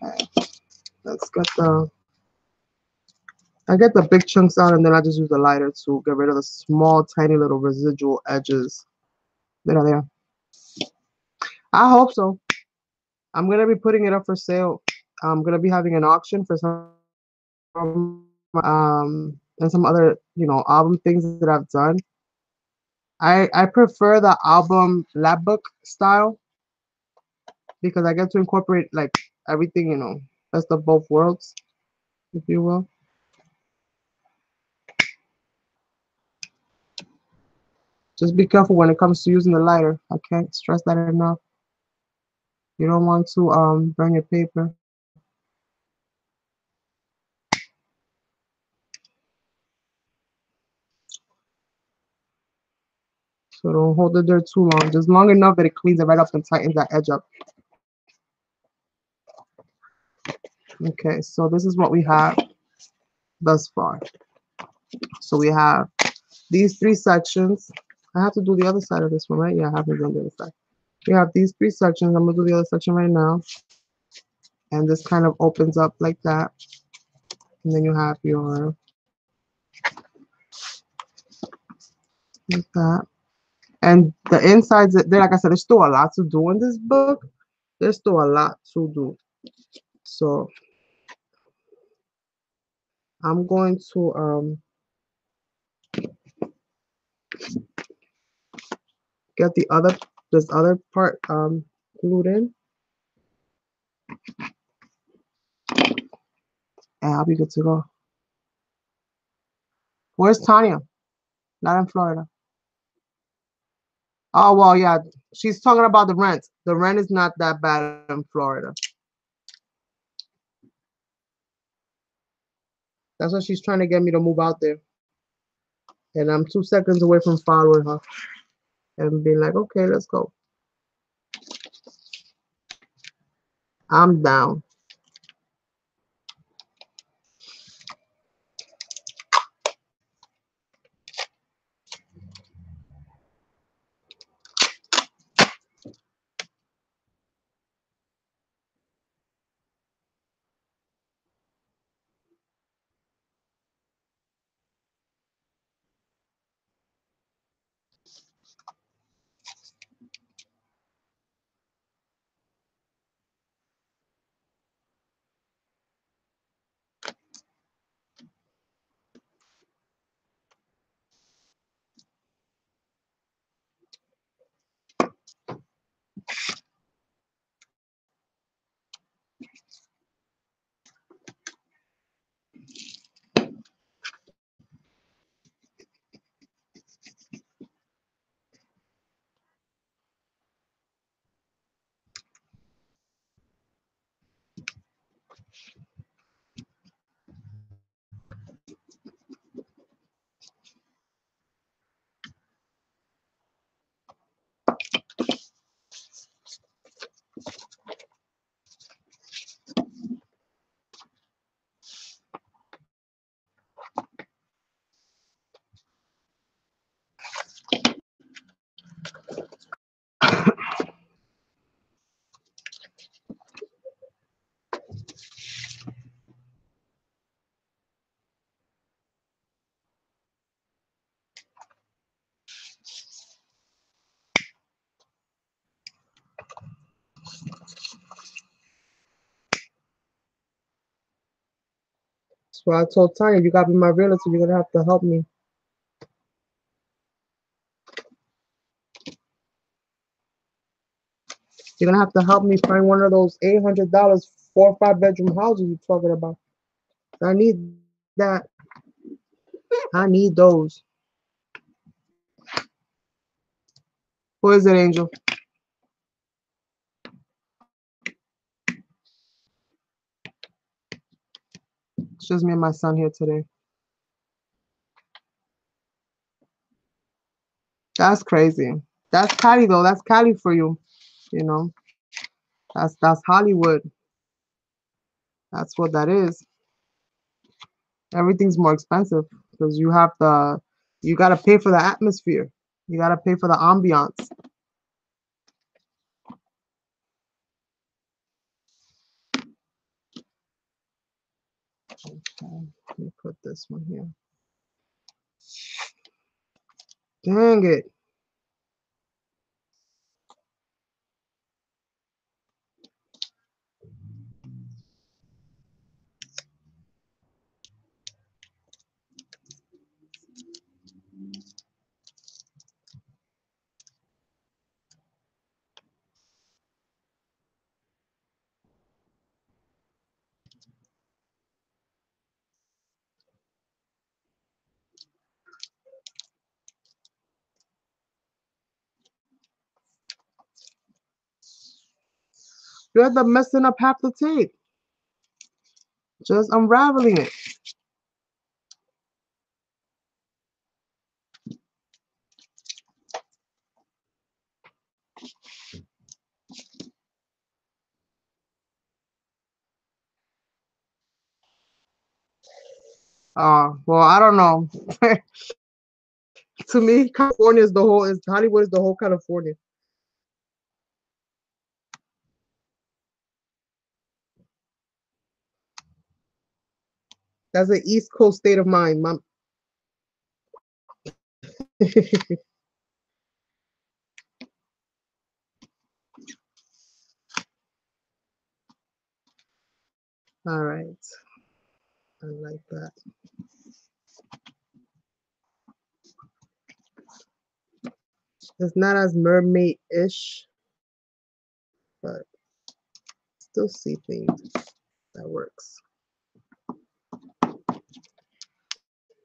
Okay. Let's get the I get the big chunks out and then I just use the lighter to get rid of the small, tiny little residual edges that are there. I hope so. I'm gonna be putting it up for sale. I'm gonna be having an auction for and some other, album things that I've done. I prefer the album lapbook style because I get to incorporate like everything, best of both worlds, if you will. Just be careful when it comes to using the lighter. I can't stress that enough. You don't want to burn your paper. So don't hold the dirt too long. Just long enough that it cleans it right up and tightens that edge up. Okay, so this is what we have thus far. So we have these three sections. I have to do the other side of this one, right? Yeah, I have to do the other side. We have these three sections. I'm gonna do the other section right now. And this kind of opens up like that. And then you have your, like that. And the insides, there, like I said, there's still a lot to do in this book. There's still a lot to do. So I'm going to get this other part glued in, and I'll be good to go. Where's Tanya? Not in Florida. Oh well, yeah. She's talking about the rent. The rent is not that bad in Florida. That's why she's trying to get me to move out there. And I'm 2 seconds away from following her and being like, okay, let's go. I'm down. So I told Tanya, you gotta be my realtor. You're gonna have to help me. You're gonna have to help me find one of those $800 4 or 5 bedroom houses you're talking about. I need that. I need those. Who is it, Angel? It's just me and my son here today. That's crazy. That's Cali though. That's Cali for you. You know, that's Hollywood. That's what that is. Everything's more expensive because you gotta pay for the atmosphere. You gotta pay for the ambiance. Okay, let me put this one here. Dang it. You end up messing up half the tape. Just unraveling it. Well, I don't know. To me, California is Hollywood is the whole California. That's an East Coast state of mind, mom. All right. I like that. It's not as mermaid-ish, but still sea themed. That works.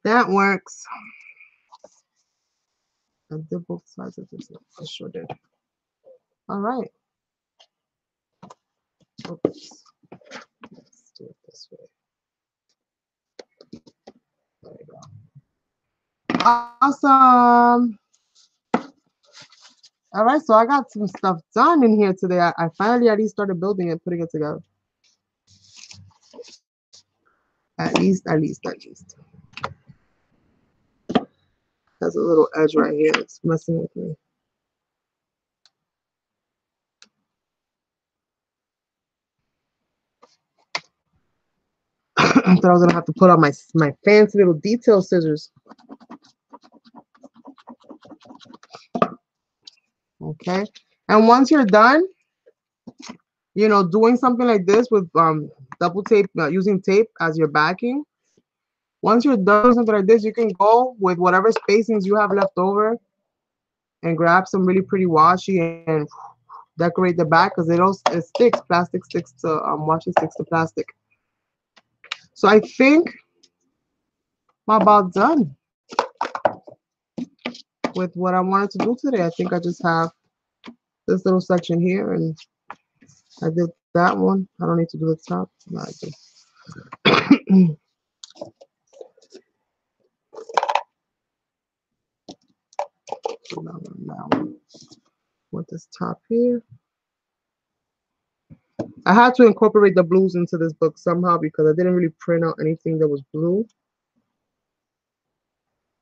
That works. I did both sides of this. I sure did. All right. Oops. Let's do it this way. There we go. Awesome. All right, so I got some stuff done in here today. I finally at least started building it, putting it together. At least. Has a little edge right here. It's messing with me. I thought I was gonna have to put on my fancy little detail scissors. Okay, and once you're done, you know, doing something like this with double tape, using tape as your backing. Once you're done with something like this, you can go with whatever spacings you have left over and grab some really pretty washi and decorate the back because it sticks. Plastic sticks to washi sticks to plastic. So I think I'm about done with what I wanted to do today. I think I just have this little section here and I did that one. I don't need to do the top. No, I do. Now, with this top here. I had to incorporate the blues into this book somehow because I didn't really print out anything that was blue.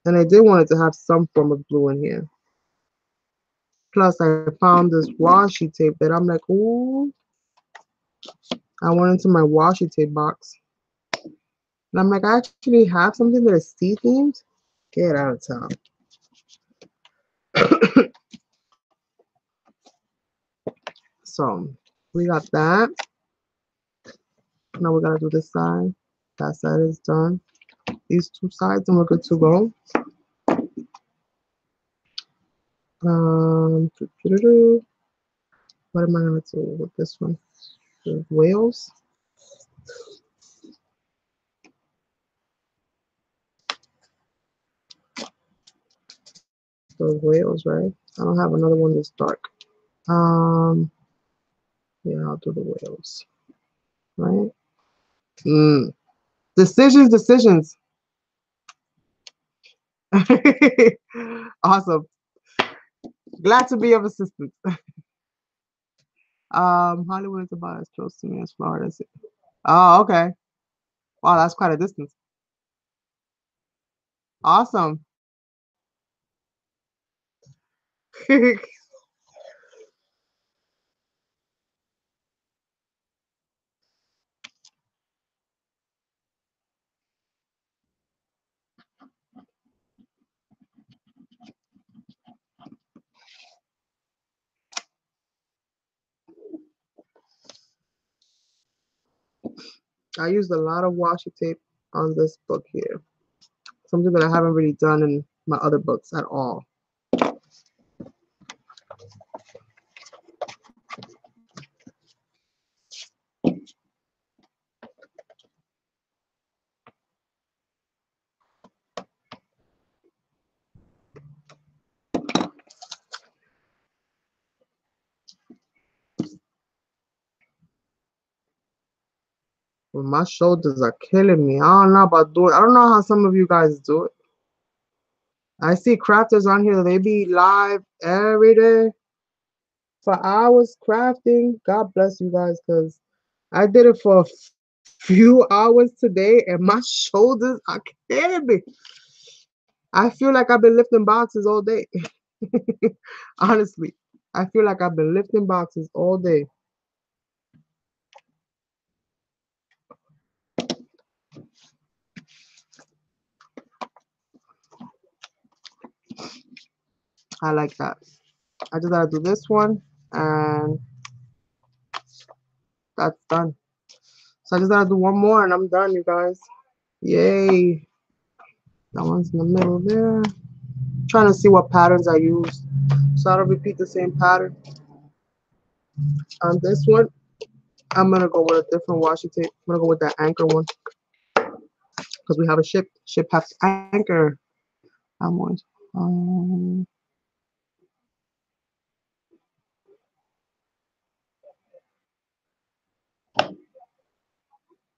And I did want it to have some form of blue in here. Plus, I found this washi tape that I'm like, ooh. I went into my washi tape box. And I'm like, I actually have something that is sea themed. Get out of town. So we got that. Now we gotta do this side. That side is done. These two sides, and we're good to go. What am I gonna do with this one? The whales. The whales, right? I don't have another one this dark. Yeah, I'll do the whales. Right? Decisions. Awesome. Glad to be of assistance. Hollywood is about as close to me as Florida is. Oh, okay. Wow, that's quite a distance. Awesome. I used a lot of washi tape on this book here. Something that I haven't really done in my other books at all. Well, my shoulders are killing me. I don't know about doing. I don't know how some of you guys do it. I see crafters on here. They be live every day for hours crafting. God bless you guys, because I did it for a few hours today, and my shoulders are killing me. I feel like I've been lifting boxes all day. Honestly, I feel like I've been lifting boxes all day. I like that. I just gotta do this one, and that's done. So I just gotta do one more, and I'm done, you guys. Yay! That one's in the middle there. Trying to see what patterns I use, so I don't repeat the same pattern. On this one, I'm gonna go with a different washi tape. I'm gonna go with that anchor one, because we have a ship. Ship has anchor. I'm going.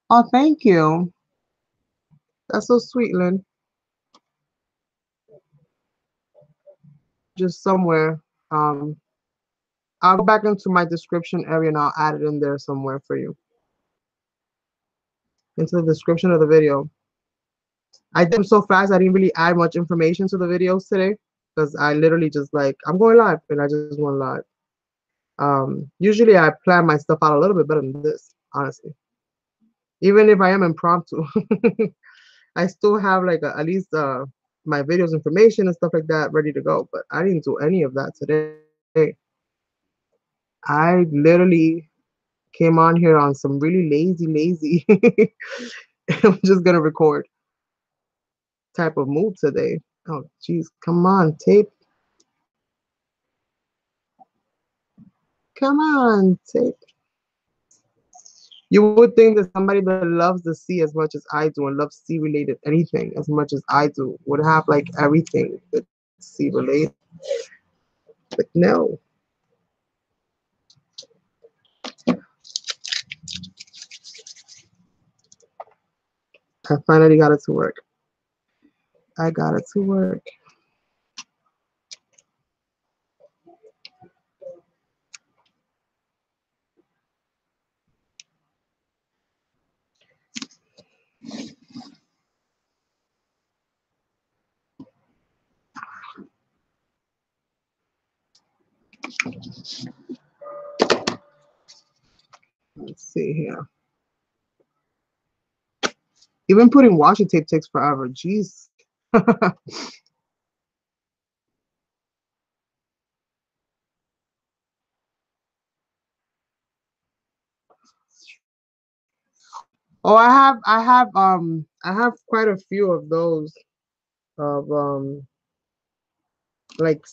Oh, thank you. That's so sweet, Lynn. Just somewhere. Um, I'll go back into my description area and I'll add it in there somewhere for you. Into the description of the video. I did them so fast I didn't really add much information to the videos today, because I literally just like, I'm going live and I just went live. Usually I plan my stuff out a little bit better than this, honestly. Even if I am impromptu, I still have like at least my videos information and stuff like that ready to go. But I didn't do any of that today. I literally came on here on some really lazy. I'm just gonna record type of mood today. Oh, geez, come on, tape. Come on, tape. You would think that somebody that loves the sea as much as I do and loves sea related anything as much as I do would have like everything that's sea related. But no. I finally got it to work. I got it to work. Let's see here. Even putting washi tape takes forever. Jeez. Oh, I have quite a few of those of like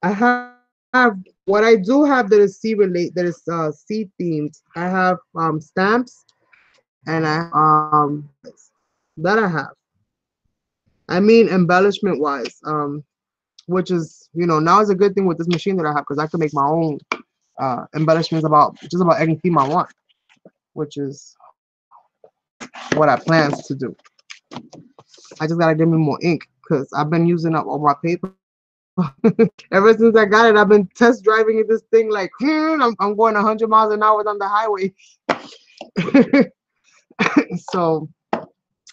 I have what I do have that is sea themed. I have stamps, and I have that I have. I mean embellishment wise, which is, now is a good thing with this machine that I have, because I can make my own embellishments about just about any theme I want, which is what I plan to do. I just gotta give me more ink, because I've been using up all my paper. Ever since I got it, I've been test driving in this thing like, I'm going 100 miles an hour on the highway. So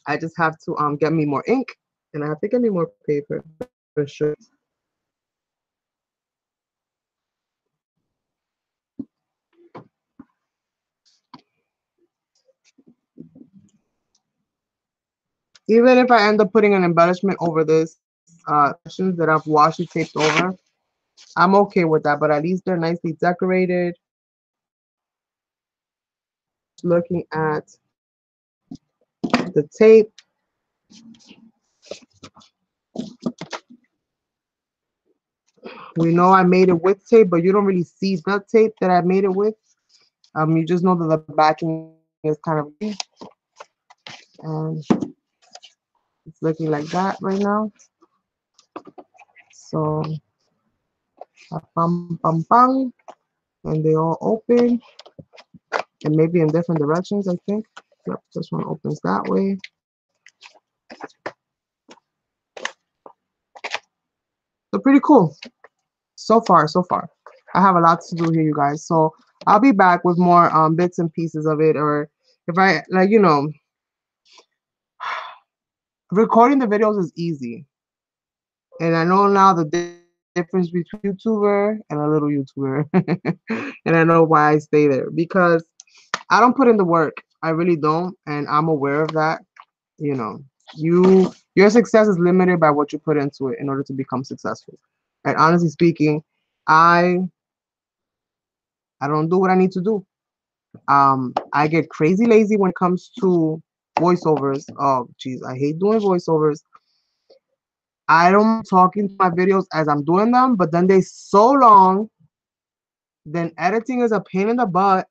I just have to get me more ink, and I have to get me more paper for sure. Even if I end up putting an embellishment over this sections that I've washi taped over, I'm okay with that. But at least they're nicely decorated. Looking at the tape, we know I made it with tape, but you don't really see the tape that I made it with. You just know that the backing is kind of green, and it's looking like that right now. So, pam pam pam, and they all open. and maybe in different directions, I think. Yep, this one opens that way. So pretty cool. So far, so far. I have a lot to do here, you guys. So I'll be back with more bits and pieces of it, or if I like, recording the videos is easy. And I know now the difference between YouTuber and a little YouTuber. And I know why I stay there because I don't put in the work. I really don't, and I'm aware of that. You know, your success is limited by what you put into it in order to become successful. And honestly speaking, I I don't do what I need to do. I get crazy lazy when it comes to voiceovers. Oh, geez, I hate doing voiceovers. I don't mind talking to my videos as I'm doing them, but then they so long. Then editing is a pain in the butt.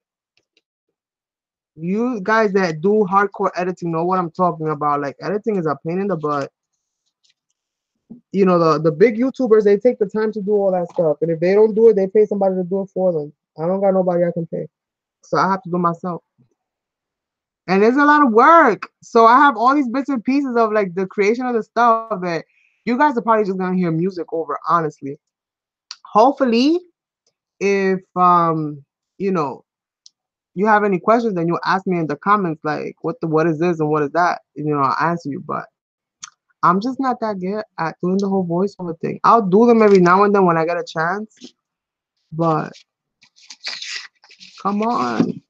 You guys that do hardcore editing know what I'm talking about. Like editing is a pain in the butt. The big YouTubers, they take the time to do all that stuff, and if they don't do it, they pay somebody to do it for them. I don't got nobody I can pay, so I have to do it myself. And there's a lot of work. So I have all these bits and pieces of like the creation of the stuff that you guys are probably just gonna hear music over, honestly. Hopefully, if you know, you have any questions, then you'll ask me in the comments like what is this and what is that? I'll answer you. But I'm just not that good at doing the whole voiceover thing. I'll do them every now and then when I get a chance. But come on.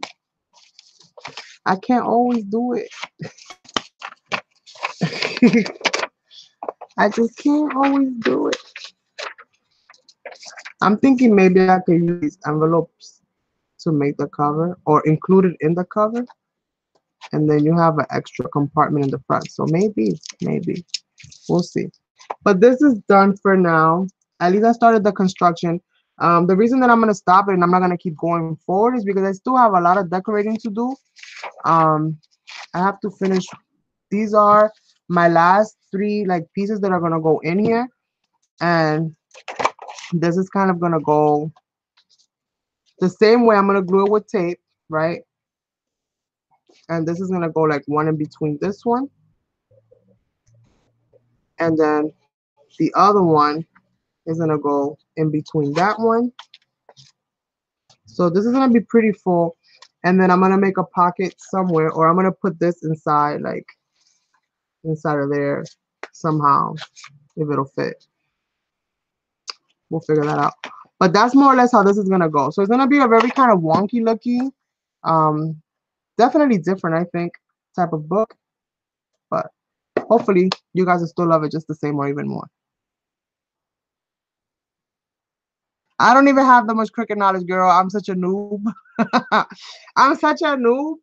I can't always do it. I just can't always do it. I'm thinking maybe I could use these envelopes to make the cover or include it in the cover. And then you have an extra compartment in the front. So maybe. We'll see. But this is done for now. At least I started the construction. The reason that I'm going to stop it and I'm not going to keep going forward is because I still have a lot of decorating to do. Um, I have to finish. These are my last three like pieces that are going to go in here. And this is kind of going to go the same way. I'm going to glue it with tape, right? And this is going to go like one in between this one. And then the other one is going to go in between that one. So this is going to be pretty full. And then I'm going to make a pocket somewhere, or I'm going to put this inside, like inside of there somehow, if it'll fit. We'll figure that out. But that's more or less how this is going to go. So it's going to be a very kind of wonky looking, um, definitely different, I think, type of book. But hopefully you guys will still love it just the same or even more. I don't even have that much cricket knowledge, girl. I'm such a noob. I'm such a noob.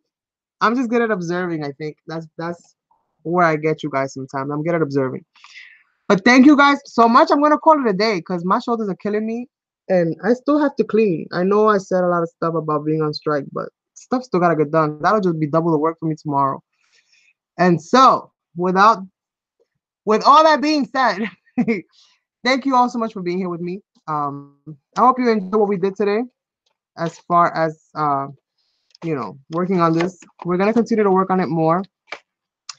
I'm just good at observing, I think. That's where I get you guys sometimes. I'm good at observing. But thank you guys so much. I'm gonna call it a day because my shoulders are killing me. And I still have to clean. I know I said a lot of stuff about being on strike, but stuff still gotta get done. That'll just be double the work for me tomorrow. And so, with all that being said, thank you all so much for being here with me. I hope you enjoyed what we did today. As far as working on this, we're gonna continue to work on it more.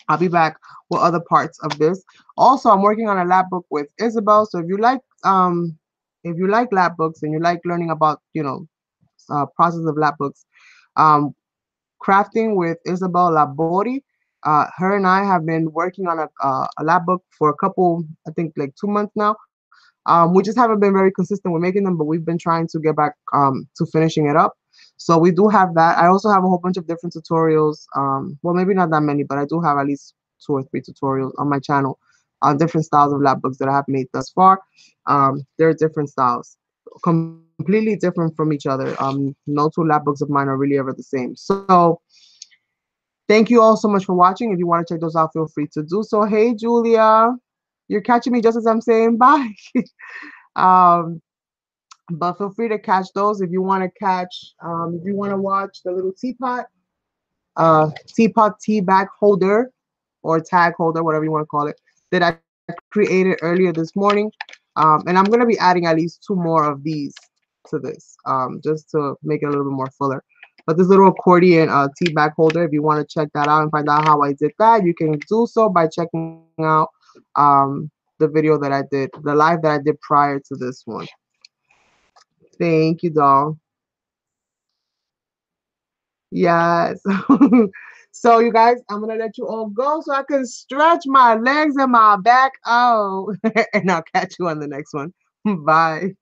I'll be back with other parts of this. Also, I'm working on a lap book with Isabel. So if you like lap books and you like learning about process of lap books, um, crafting with Isabel Labori. Her and I have been working on a lap book for a couple, I think like 2 months now. We just haven't been very consistent with making them, but we've been trying to get back to finishing it up. So we do have that. I also have a whole bunch of different tutorials. Well, maybe not that many, but I do have at least 2 or 3 tutorials on my channel on different styles of lap books that I have made thus far. There are different styles, completely different from each other. No 2 lap books of mine are really ever the same. So thank you all so much for watching. If you want to check those out, feel free to do so. Hey, Julia, you're catching me just as I'm saying bye. um, but feel free to catch those if you want to if you want to watch the little teapot tea bag holder or tag holder, whatever you want to call it, that I created earlier this morning. And I'm going to be adding at least 2 more of these to this, just to make it a little bit more fuller. But this little accordion tea bag holder, if you want to check that out and find out how I did that, you can do so by checking out the video that I did, the live that I did prior to this one. Thank you, doll. Yes. So you guys, I'm gonna let you all go so I can stretch my legs and my back out. And I'll catch you on the next one. Bye.